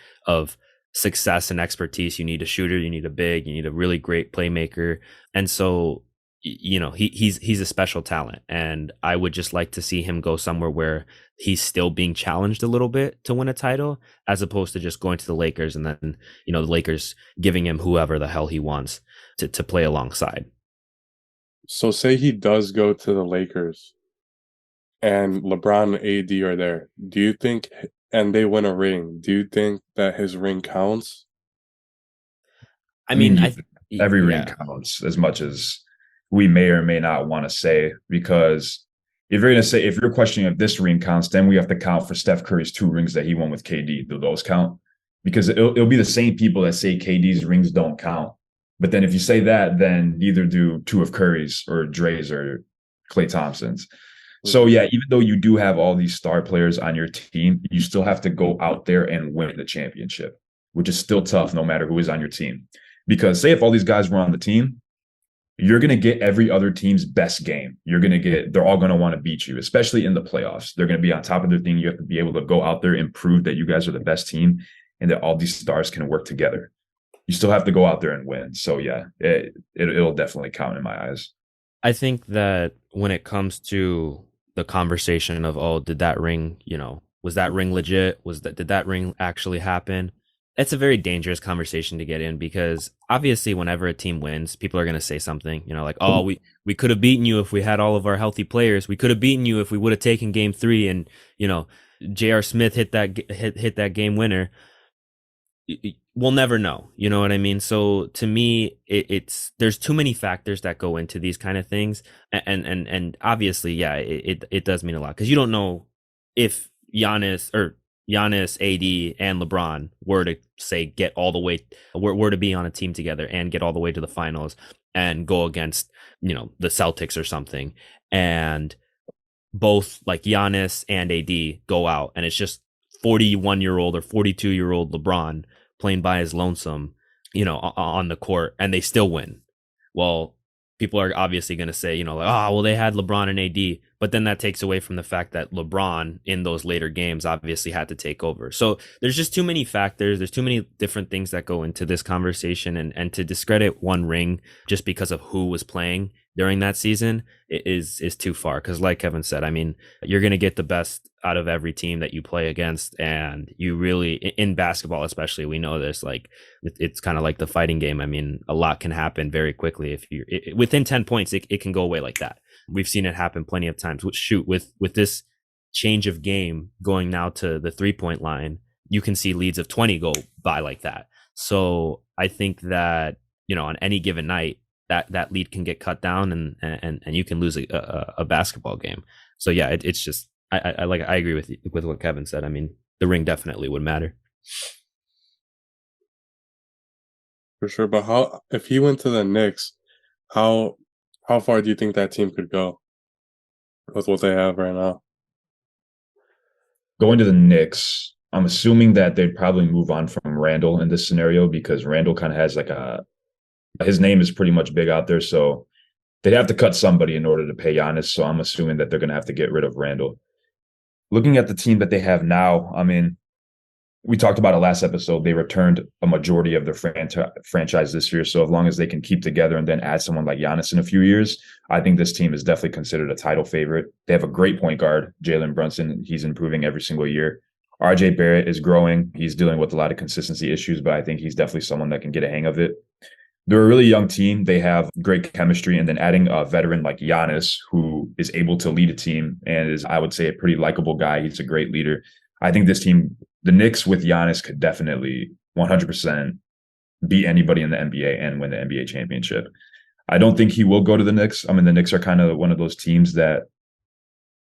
success and expertise. You need a shooter, you need a big, you need a really great playmaker. And so he's a special talent, and I would just like to see him go somewhere where he's still being challenged a little bit to win a title, as opposed to just going to the Lakers and then the Lakers giving him whoever the hell he wants to play alongside. So say he does go to the Lakers and LeBron and AD are there. Do you think, and they win a ring, do you think that his ring counts? I mean, every ring yeah. counts, as much as we may or may not want to say, because if you're questioning if this ring counts, then we have to count for Steph Curry's 2 rings that he won with KD. Do those count? Because it'll be the same people that say KD's rings don't count. But then if you say that, then neither do 2 of Curry's or Dre's or Klay Thompson's. So yeah, even though you do have all these star players on your team, you still have to go out there and win the championship, which is still tough no matter who is on your team. Because say if all these guys were on the team, you're going to get every other team's best game. They're all going to want to beat you, especially in the playoffs. They're going to be on top of their thing. You have to be able to go out there and prove that you guys are the best team and that all these stars can work together. You still have to go out there and win. So yeah, it'll definitely count in my eyes. I think that when it comes to the conversation of, oh, did that ring, was that ring legit? Did that ring actually happen? It's a very dangerous conversation to get in, because obviously whenever a team wins, people are going to say something, like, oh, we could have beaten you if we had all of our healthy players. We could have beaten you if we would have taken game 3 and, J.R. Smith hit that game winner. We'll never know. You know what I mean? So to me, there's too many factors that go into these kind of things. And obviously, yeah, it does mean a lot, because you don't know if Giannis, AD, and LeBron were to say were to be on a team together and get all the way to the finals and go against, the Celtics or something, and both like Giannis and AD go out, and it's just 41-year-old or 42-year-old LeBron playing by his lonesome, on the court, and they still win. Well, people are obviously going to say, well, they had LeBron and AD, but then that takes away from the fact that LeBron in those later games obviously had to take over. So there's just too many factors. There's too many different things that go into this conversation, and to discredit one ring just because of who was playing during that season is too far. Because like Kevin said, I mean, you're going to get the best out of every team that you play against. And you really, in basketball especially, we know this, like it's kind of like the fighting game. I mean, a lot can happen very quickly. If you within 10 points, it can go away like that. We've seen it happen plenty of times. With this change of game going now to the 3-point line, you can see leads of 20 go by like that. So I think that, on any given night, that lead can get cut down, and you can lose a basketball game. So yeah, it's just I agree with what Kevin said. I mean, the ring definitely would matter. For sure. But how if he went to the Knicks, how how far do you think that team could go with what they have right now? Going to the Knicks, I'm assuming that they'd probably move on from Randall in this scenario because Randall kind of has like his name is pretty much big out there. So they'd have to cut somebody in order to pay Giannis. So I'm assuming that they're going to have to get rid of Randall. Looking at the team that they have now, I mean, we talked about it last episode. They returned a majority of their franchise this year. So as long as they can keep together and then add someone like Giannis in a few years, I think this team is definitely considered a title favorite. They have a great point guard, Jalen Brunson. He's improving every single year. RJ Barrett is growing. He's dealing with a lot of consistency issues, but I think he's definitely someone that can get a hang of it. They're a really young team. They have great chemistry, and then adding a veteran like Giannis, who is able to lead a team and is, I would say, a pretty likable guy. He's a great leader. I think this team, the Knicks with Giannis, could definitely 100% beat anybody in the NBA and win the NBA championship. I don't think he will go to the Knicks. I mean, the Knicks are kind of one of those teams that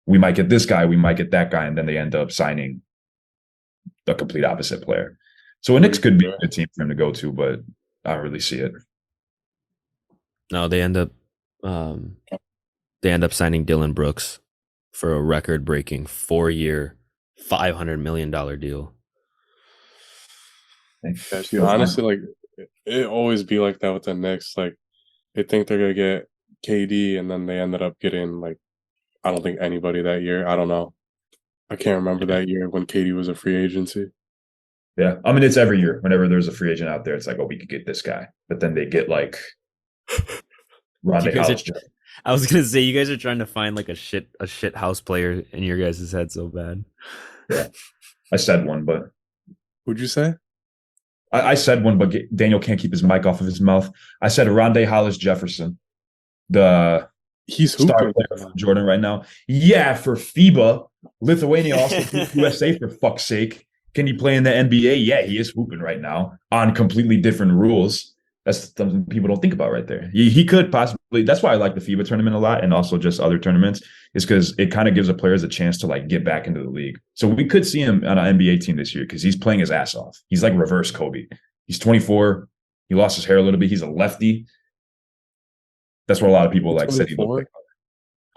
we might get this guy, we might get that guy, and then they end up signing the complete opposite player. So a Knicks could be a good team for him to go to, but I don't really see it. No, they end up signing Dylan Brooks for a record-breaking 4-year, $500 million deal. Yeah, dude, honestly, like it always be like that with the Knicks. Like they think they're gonna get KD, and then they ended up getting like I don't think anybody that year. I don't know. I can't remember that year when KD was a free agency. Yeah, I mean, it's every year. Whenever there's a free agent out there, it's like, oh, we could get this guy, but then they get like Rondae Hollis. I was gonna say you guys are trying to find like a shit house player in your guys' head so bad. Yeah, I said one, but Who'd you say? I said one, but Daniel can't keep his mic off of his mouth. I said Rondae Hollis Jefferson, the He's star hooping. player for Jordan right now. Yeah, for FIBA, Lithuania also USA for fuck's sake. Can he play in the NBA? Yeah, he is hooping right now on completely different rules. That's something people don't think about right there. He could possibly. That's why I like the FIBA tournament a lot, and also just other tournaments, is because it kind of gives the players a chance to like get back into the league. So we could see him on an NBA team this year because he's playing his ass off. He's like reverse Kobe. He's 24. He lost his hair a little bit. He's a lefty. That's what a lot of people like said he looked like.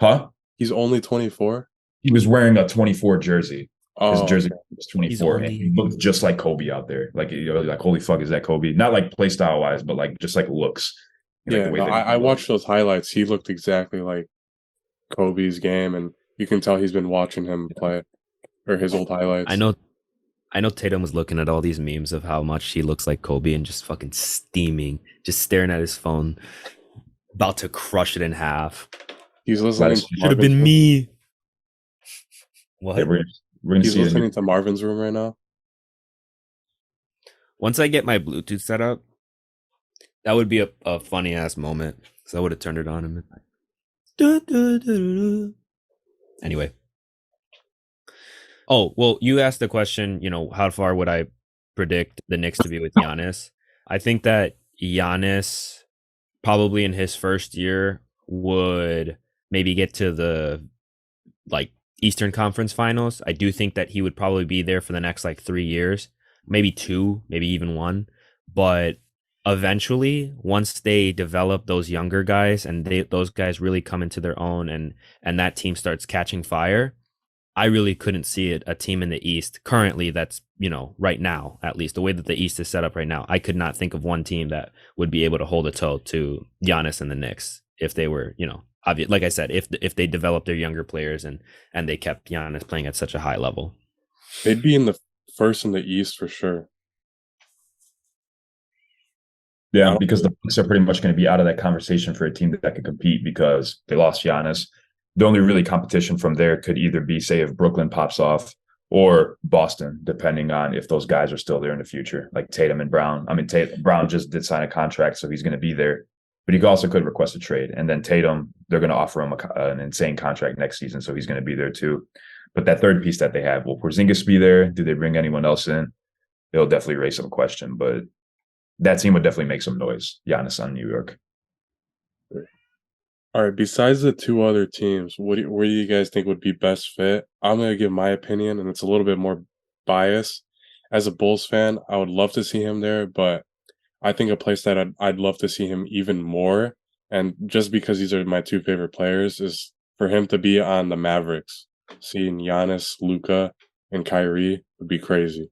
Huh? He's only 24. He was wearing a 24 jersey. His jersey was 24, only... and he looked just like Kobe out there. Like, you know, like holy fuck, is that Kobe? Not like play style wise, but like just like looks. Yeah, like I watched those highlights. He looked exactly like Kobe's game, and you can tell he's been watching him play or his old highlights. I know Tatum was looking at all these memes of how much he looks like Kobe and just fucking steaming, just staring at his phone, about to crush it in half. He's listening. Should have been me. What? Yeah, we're gonna He's see listening to Marvin's Room right now. Once I get my Bluetooth set up, that would be a funny ass moment. So I would have turned it on and been like, duh, duh, duh, duh, duh. Anyway. Oh, well, you asked the question, you know, how far would I predict the Knicks to be with Giannis? I think that Giannis probably in his first year would maybe get to the like Eastern Conference Finals. I do think that he would probably be there for the next like 3 years, maybe 2, maybe even 1. But eventually, once they develop those younger guys and those guys really come into their own and that team starts catching fire, I really couldn't see it a team in the East currently that's, you know, right now, at least the way that the East is set up right now. I could not think of one team that would be able to hold a toe to Giannis and the Knicks if they were, you know, obvious. Like I said, if they developed their younger players and they kept Giannis playing at such a high level. They'd be in the first in the East for sure. Yeah, because the Bucks are pretty much going to be out of that conversation for a team that could compete because they lost Giannis. The only really competition from there could either be, say, if Brooklyn pops off or Boston, depending on if those guys are still there in the future, like Tatum and Brown. I mean, Brown just did sign a contract, so he's going to be there. But he also could request a trade. And then Tatum, they're going to offer him an insane contract next season, so he's going to be there too. But that third piece that they have, will Porzingis be there? Do they bring anyone else in? It'll definitely raise some question, but that team would definitely make some noise. Giannis on New York. All right, besides the two other teams, where do you guys think would be best fit? I'm gonna give my opinion, and it's a little bit more biased. As a Bulls fan, I would love to see him there, but I think a place that I'd love to see him even more, and just because these are my two favorite players, is for him to be on the Mavericks. Seeing Giannis, Luca, and Kyrie would be crazy.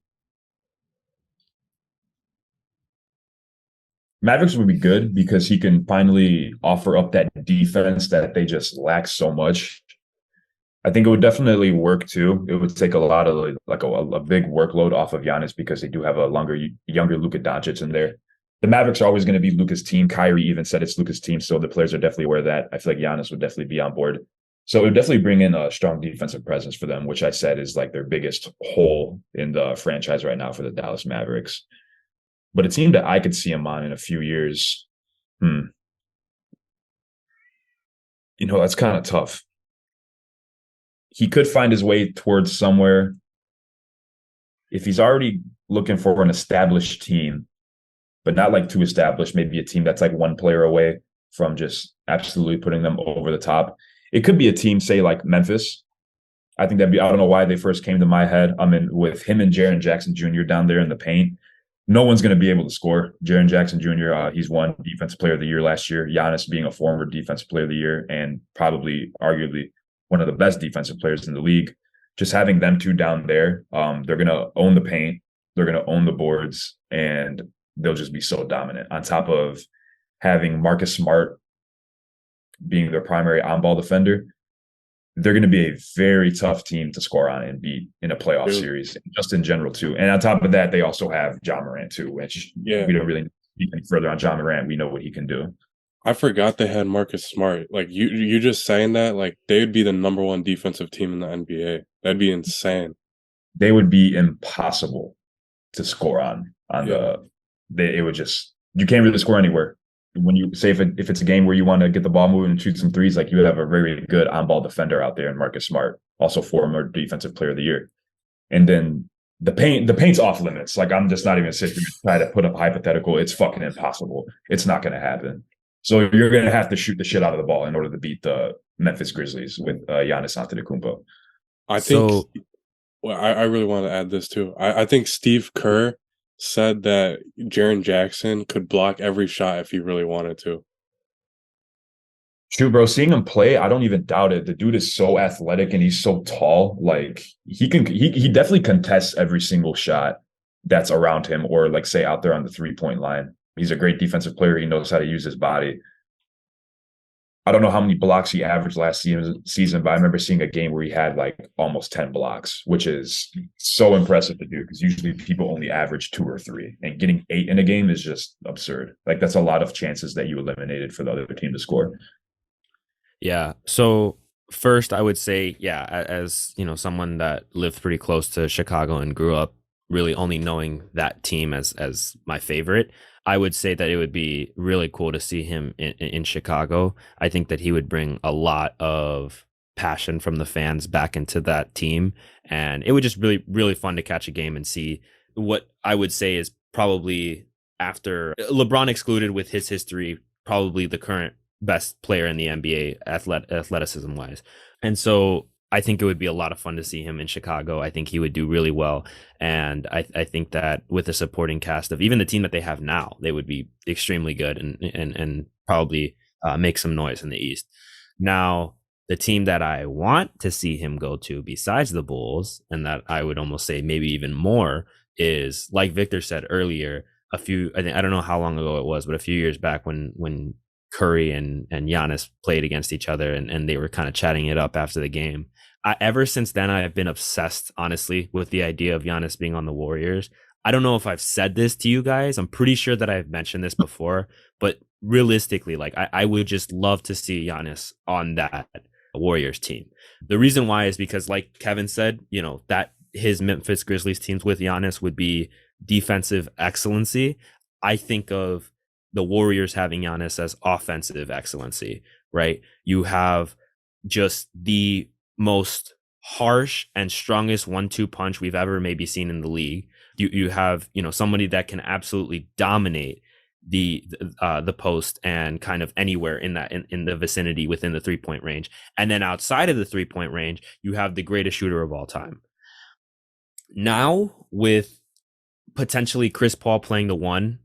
Mavericks would be good because he can finally offer up that defense that they just lack so much. I think it would definitely work too. It would take a lot of like a big workload off of Giannis because they do have a younger Luka Doncic in there. The Mavericks are always going to be Luka's team. Kyrie even said it's Luka's team, so the players are definitely aware of that. I feel like Giannis would definitely be on board. So it would definitely bring in a strong defensive presence for them, which I said is like their biggest hole in the franchise right now for the Dallas Mavericks. But a team that I could see him on in a few years, that's kind of tough. He could find his way towards somewhere. If he's already looking for an established team, but not like too established, maybe a team that's like one player away from just absolutely putting them over the top. It could be a team, say like Memphis. I think I don't know why they first came to my head. I mean, with him and Jaren Jackson Jr. down there in the paint, no one's going to be able to score. Jaren Jackson Jr., he's won Defensive Player of the Year last year. Giannis being a former Defensive Player of the Year and probably arguably one of the best defensive players in the league. Just having them two down there, they're going to own the paint. They're going to own the boards, and they'll just be so dominant. On top of having Marcus Smart being their primary on-ball defender, they're going to be a very tough team to score on and beat in a playoff series, just in general too. And on top of that, they also have John Morant too, which we don't really need any further on John Morant. We know what he can do. I forgot they had Marcus Smart. Like you just saying that, like they would be the number one defensive team in the NBA. That'd be insane. They would be impossible to score on it would just, you can't really score anywhere. When you say if it's a game where you want to get the ball moving and shoot some threes, like you would have a very good on-ball defender out there in Marcus Smart, also former Defensive Player of the Year. And then the paint's off limits. Like I'm just not even sitting here trying to put up a hypothetical. It's fucking impossible. It's not going to happen. So you're going to have to shoot the shit out of the ball in order to beat the Memphis Grizzlies with Giannis Antetokounmpo. I think. Well, I really want to add this too. I think Steve Kerr said that Jaren Jackson could block every shot if he really wanted to. True, bro. Seeing him play, I don't even doubt it. The dude is so athletic and he's so tall. Like he definitely contests every single shot that's around him, or like say out there on the 3-point line. He's a great defensive player. He knows how to use his body. I don't know how many blocks he averaged last season, but I remember seeing a game where he had like almost 10 blocks, which is so impressive to do because usually people only average 2 or 3, and getting 8 in a game is just absurd. Like that's a lot of chances that you eliminated for the other team to score. Yeah. So first, I would say, yeah, as you know, someone that lived pretty close to Chicago and grew up really only knowing that team as my favorite, I would say that it would be really cool to see him in Chicago. I think that he would bring a lot of passion from the fans back into that team. And it would just really fun to catch a game and see what I would say is probably, after LeBron excluded with his history, probably the current best player in the NBA athleticism wise. And so I think it would be a lot of fun to see him in Chicago. I think he would do really well. And I think that with the supporting cast of even the team that they have now, they would be extremely good and probably make some noise in the East. Now, the team that I want to see him go to besides the Bulls, and that I would almost say maybe even more, is like Victor said earlier, I don't know how long ago it was, but a few years back when Curry and Giannis played against each other and they were kind of chatting it up after the game. Ever since then, I have been obsessed, honestly, with the idea of Giannis being on the Warriors. I don't know if I've said this to you guys. I'm pretty sure that I've mentioned this before, but realistically, like I would just love to see Giannis on that Warriors team. The reason why is because, like Kevin said, that his Memphis Grizzlies teams with Giannis would be defensive excellency. I think of the Warriors having Giannis as offensive excellency, right? You have just the most harsh and strongest 1-2 punch we've ever maybe seen in the league. You have, somebody that can absolutely dominate the post and kind of anywhere in that in the vicinity within the 3-point range. And then outside of the 3-point range, you have the greatest shooter of all time. Now with potentially Chris Paul playing the 1,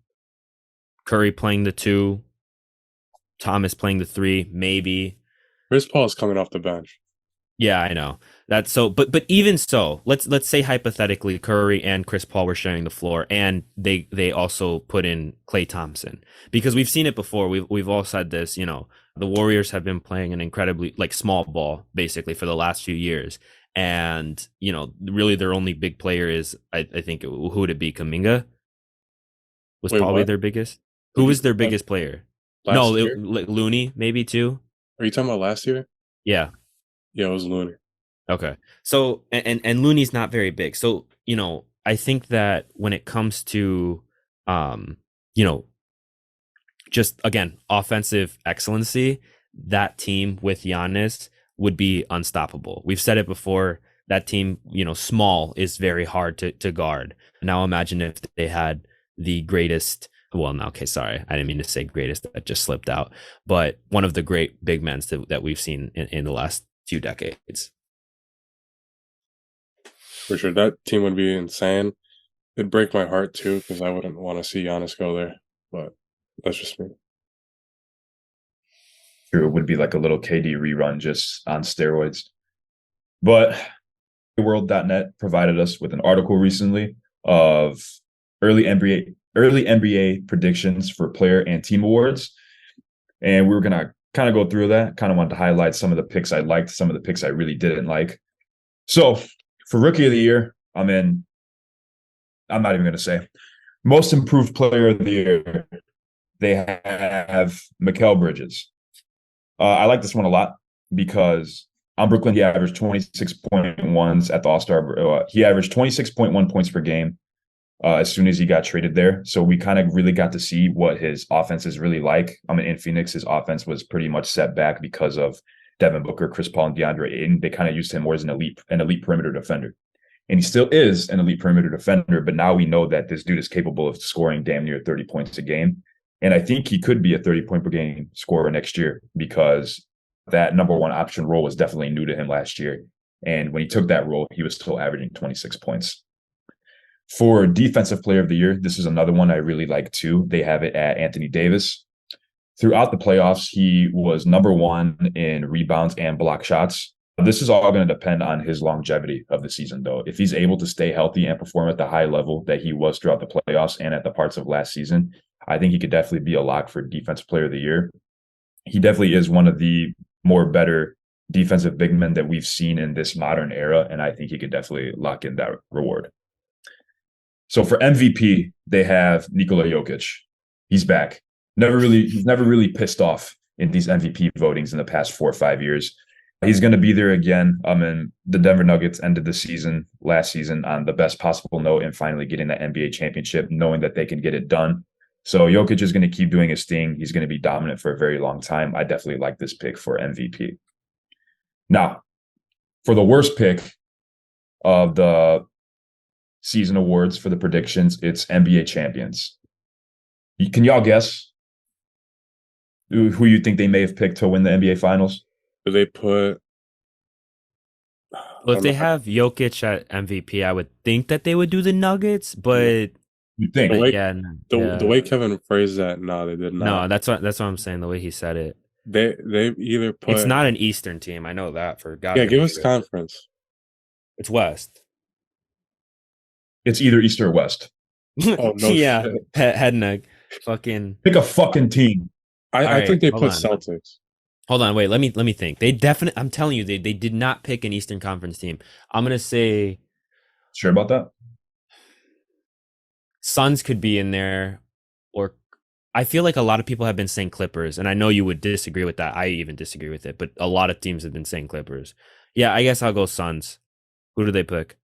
Curry playing the 2, Thomas playing the 3, maybe. Chris Paul is coming off the bench. Yeah, I know. That's so, but even so, let's say hypothetically Curry and Chris Paul were sharing the floor, and they also put in Klay Thompson, because we've seen it before. We've all said this. The Warriors have been playing an incredibly small ball basically for the last few years, and really their only big player is I think who would it be? Kuminga was Wait, probably what? their biggest. Who was their biggest player? Last year? Looney maybe too. Are you talking about last year? Yeah. Yeah, it was Looney. Okay. So and Looney's not very big. So, I think that when it comes to just again, offensive excellency, that team with Giannis would be unstoppable. We've said it before, that team, small is very hard to guard. Now imagine if they had the greatest, well, no, okay, sorry. I didn't mean to say greatest, that just slipped out, but one of the great big men that we've seen in the last few decades. For sure, that team would be insane. It'd break my heart too, because I wouldn't want to see Giannis go there. But that's just me. Sure, it would be like a little KD rerun just on steroids. But world.net provided us with an article recently of early NBA predictions for player and team awards. And we were going to kind of go through that. Kind of wanted to highlight some of the picks I liked, some of the picks I really didn't like. So for Rookie of the Year, I'm not even going to say. Most Improved Player of the Year, they have Mikal Bridges. I like this one a lot because on Brooklyn, he averaged 26.1s at the All-Star. He averaged 26.1 points per game as soon as he got traded there. So we kind of really got to see what his offense is really like. In Phoenix, his offense was pretty much set back because of Devin Booker, Chris Paul, and DeAndre Ayton. They kind of used him more as an elite perimeter defender. And he still is an elite perimeter defender, but now we know that this dude is capable of scoring damn near 30 points a game. And I think he could be a 30-point per game scorer next year, because that number one option role was definitely new to him last year. And when he took that role, he was still averaging 26 points. For Defensive Player of the Year, this is another one I really like too. They have it at Anthony Davis. Throughout the playoffs, he was number one in rebounds and block shots. This is all going to depend on his longevity of the season, though. If he's able to stay healthy and perform at the high level that he was throughout the playoffs and at the parts of last season, I think he could definitely be a lock for Defensive Player of the Year. He definitely is one of the more better defensive big men that we've seen in this modern era, and I think he could definitely lock in that reward. So for MVP, they have Nikola Jokic. He's back. He's never really pissed off in these MVP votings in the past 4 or 5 years. He's going to be there again. And the Denver Nuggets ended the last season on the best possible note and finally getting that NBA championship, knowing that they can get it done. So Jokic is going to keep doing his thing. He's going to be dominant for a very long time. I definitely like this pick for MVP. Now, for the worst pick of the season awards for the predictions, it's NBA champions. Can y'all guess who you think they may have picked to win the NBA Finals? Do they put? Well, if they have Jokic at MVP, I would think that they would do the Nuggets, but you think? The way Kevin phrased that, no, they did not. No, that's what I'm saying. The way he said it, they either put. It's not an Eastern team. I know that for God. Yeah, give us conference. It's West. It's either East or West. Oh no! Yeah, head and neck. Fucking pick a fucking team. I think they put Celtics. Hold on, wait. Let me think. They definitely. I'm telling you, they did not pick an Eastern Conference team. I'm gonna say. Sure about that? Suns could be in there, or I feel like a lot of people have been saying Clippers, and I know you would disagree with that. I even disagree with it, but a lot of teams have been saying Clippers. Yeah, I guess I'll go Suns. Who do they pick?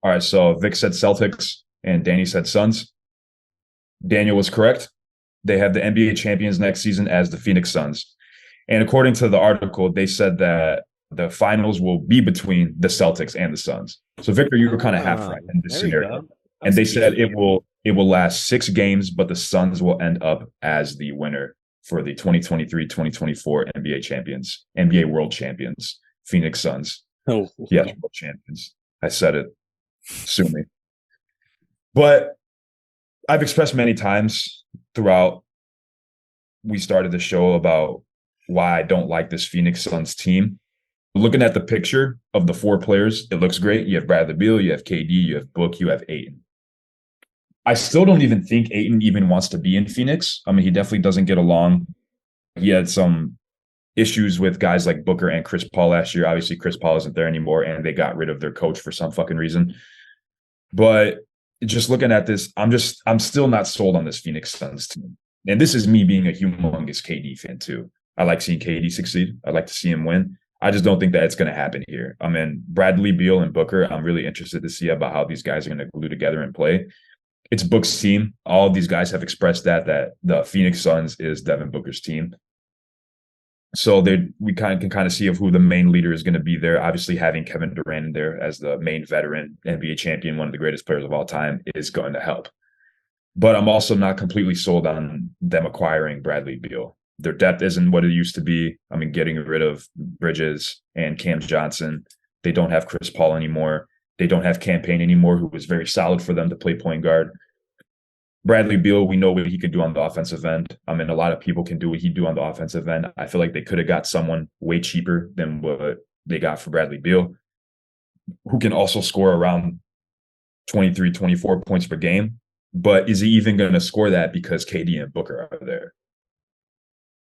All right, so Vic said Celtics and Danny said Suns. Daniel was correct. They have the NBA champions next season as the Phoenix Suns. And according to the article, they said that the finals will be between the Celtics and the Suns. So Victor, you were kind of half right in this scenario. And they said it will It will last 6 games, but the Suns will end up as the winner for the 2023-2024 NBA champions, NBA world champions, Phoenix Suns. Oh, Yes, world champions. I said it. Sue me. But I've expressed many times throughout we started the show about why I don't like this Phoenix Suns team. Looking at the picture of the 4 players, it looks great. You have Bradley Beal, you have KD, you have Book, you have Ayton. I still don't even think Ayton even wants to be in Phoenix. I mean, he definitely doesn't get along. He had some issues with guys like Booker and Chris Paul last year. Obviously, Chris Paul isn't there anymore, and they got rid of their coach for some fucking reason. But just looking at this, I'm still not sold on this Phoenix Suns team. And this is me being a humongous KD fan too. I like seeing KD succeed. I like to see him win. I just don't think that it's going to happen here. I mean, Bradley Beal and Booker, I'm really interested to see about how these guys are going to glue together and play. It's Book's team. All of these guys have expressed that the Phoenix Suns is Devin Booker's team. So we can kind of see of who the main leader is going to be there. Obviously, having Kevin Durant in there as the main veteran NBA champion, one of the greatest players of all time, is going to help. But I'm also not completely sold on them acquiring Bradley Beal. Their depth isn't what it used to be. I mean, getting rid of Bridges and Cam Johnson. They don't have Chris Paul anymore. They don't have Campaign anymore, who was very solid for them to play point guard. Bradley Beal, we know what he can do on the offensive end. I mean, a lot of people can do what he do on the offensive end. I feel like they could have got someone way cheaper than what they got for Bradley Beal, who can also score around 23, 24 points per game. But is he even going to score that because KD and Booker are there?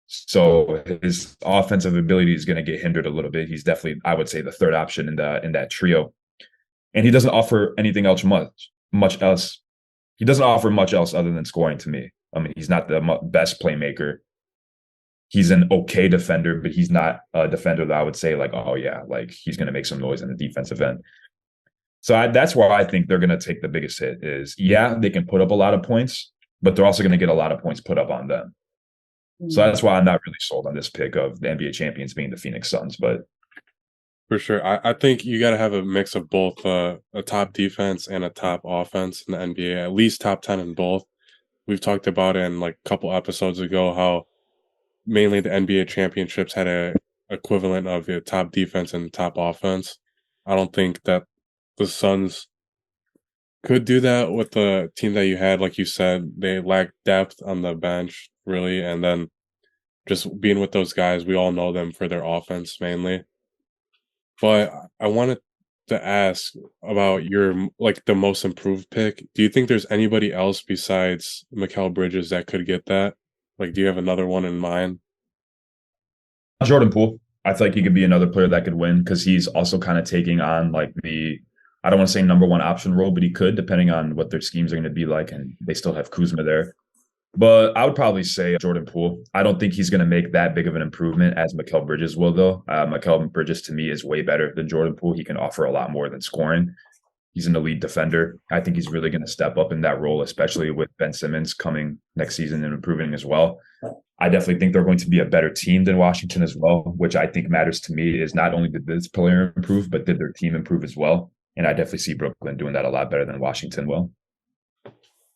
So his offensive ability is going to get hindered a little bit. He's definitely, I would say, the third option in that trio. And he doesn't offer anything else much else. He doesn't offer much else other than scoring to me. I mean, he's not the best playmaker. He's an okay defender, but he's not a defender that I would say like, oh yeah, like he's going to make some noise in the defensive end. So that's why I think they're going to take the biggest hit is, yeah, they can put up a lot of points, but they're also going to get a lot of points put up on them. So that's why I'm not really sold on this pick of the NBA champions being the Phoenix Suns. But for sure. I think you got to have a mix of both a top defense and a top offense in the NBA, at least top 10 in both. We've talked about it in like a couple episodes ago how mainly the NBA championships had a equivalent of a top defense and top offense. I don't think that the Suns could do that with the team that you had. Like you said, they lack depth on the bench, really. And then just being with those guys, we all know them for their offense mainly. But I wanted to ask about your, like, the most improved pick. Do you think there's anybody else besides Mikal Bridges that could get that? Like, do you have another one in mind? Jordan Poole, I feel like he could be another player that could win because he's also kind of taking on like I don't want to say number one option role, but he could, depending on what their schemes are going to be like. And they still have Kuzma there. But I would probably say Jordan Poole. I don't think he's going to make that big of an improvement as Mikal Bridges will, though. Mikal Bridges, to me, is way better than Jordan Poole. He can offer a lot more than scoring. He's an elite defender. I think he's really going to step up in that role, especially with Ben Simmons coming next season and improving as well. I definitely think they're going to be a better team than Washington as well, which I think matters to me is not only did this player improve, but did their team improve as well. And I definitely see Brooklyn doing that a lot better than Washington will.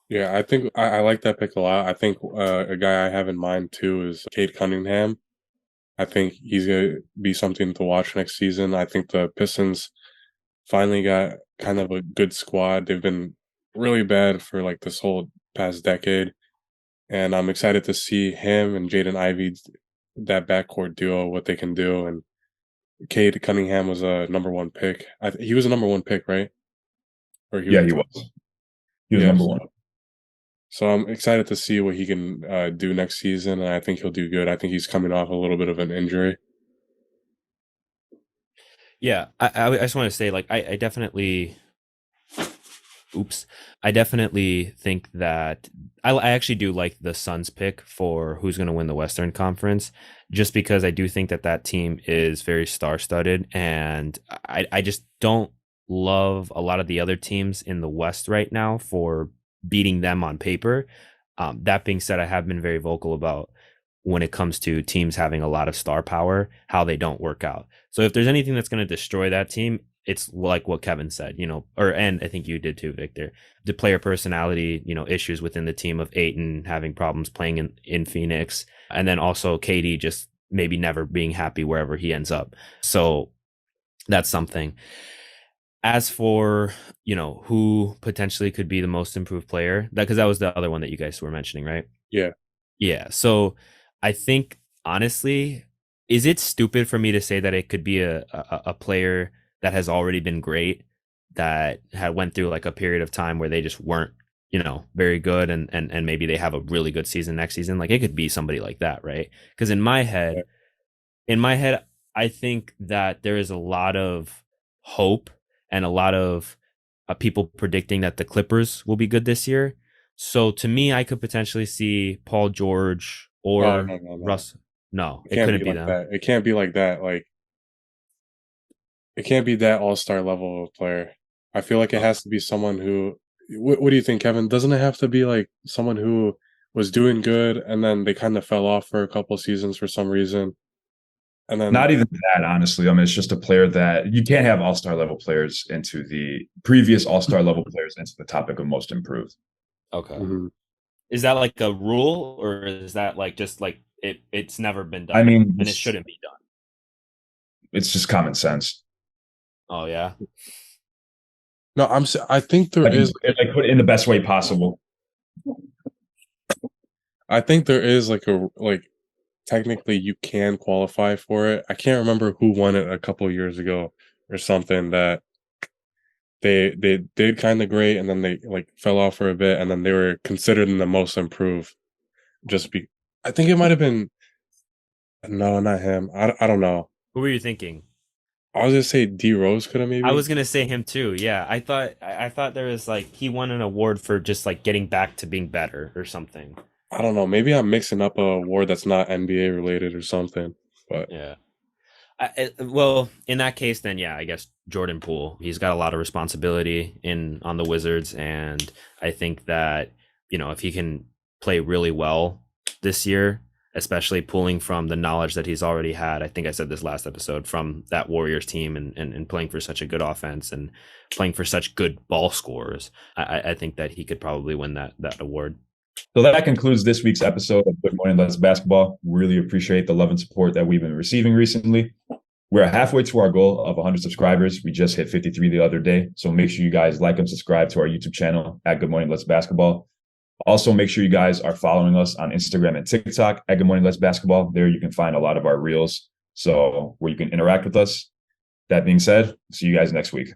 Yeah, I think I like that pick a lot. I think a guy I have in mind too is Cade Cunningham. I think he's going to be something to watch next season. I think the Pistons finally got kind of a good squad. They've been really bad for like this whole past decade. And I'm excited to see him and Jaden Ivey, that backcourt duo, what they can do. And Cade Cunningham was a number one pick. He was a number one pick, right? Or he was. He was number one. So I'm excited to see what he can do next season, and I think he'll do good. I think he's coming off a little bit of an injury. Yeah, I just want to say, like, I definitely think that I actually do like the Suns pick for who's going to win the Western Conference, just because I do think that team is very star-studded, and I just don't love a lot of the other teams in the West right now for beating them on paper. That being said, I have been very vocal about when it comes to teams having a lot of star power, how they don't work out. So if there's anything that's going to destroy that team, it's like what Kevin said, and I think you did too, Victor. The player personality, issues within the team of Ayton having problems playing in Phoenix, and then also KD just maybe never being happy wherever he ends up. So that's something. As for, who potentially could be the most improved player, because that was the other one that you guys were mentioning, right? Yeah. Yeah. So I think honestly, is it stupid for me to say that it could be a player that has already been great, that had went through like a period of time where they just weren't, very good, and maybe they have a really good season next season? Like, it could be somebody like that, right? Because Yeah. in my head, I think that there is a lot of hope and a lot of people predicting that the Clippers will be good this year. So to me, I could potentially see Paul George Oh, or no, no, no. Russ. No, It it can't be couldn't be like them. that. It can't be like that. Like, it can't be that all-star level of player. I feel like it Okay. has to be someone who what do you think, Kevin? Doesn't it have to be, like, someone who was doing good and then they kinda fell off for a couple seasons for some reason, and then Not even that, honestly. I mean, it's just a player that you can't have all-star level players into the previous all-star level players into the topic of most improved. Okay. Mhm. Is that like a rule, or is that like just like it's never been I done mean, and it shouldn't be done? it's just common sense. Oh yeah. No, I think there Like, is like put it in the best way possible. I think there is, technically you can qualify for it. I can't remember who won it a couple years ago or something that they did kinda great, and then they, like, fell off for a bit, and then they were considered in the most improved just be I think it might have been no, not him. I don't know. Who were you thinking? I was gonna say D Rose coulda I maybe? was gonna say him too. Yeah, I thought there was like he won an award for just like getting back to being better or something. I don't know, maybe I'm mixing up a award that's not NBA related or something, but Yeah. Well, in that case, then yeah, I guess Jordan Poole. He's got a lot of responsibility in on the Wizards, and I think that if he can play really well this year, especially pulling from the knowledge that he's already had. I think I said this last episode, from that Warriors team, and playing for such a good offense and playing for such good ball scorers. I think that he could probably win that award. So that concludes this week's episode of Good Morning Let's Basketball. Really appreciate the love and support that we've been receiving recently. We're halfway to our goal of 100 subscribers. We just hit 53 the other day. So make sure you guys like and subscribe to our YouTube channel at Good Morning Let's Basketball. Also, make sure you guys are following us on Instagram and TikTok at Good Morning Let's Basketball. There you can find a lot of our reels, so where you can interact with us. That being said, see you guys next week.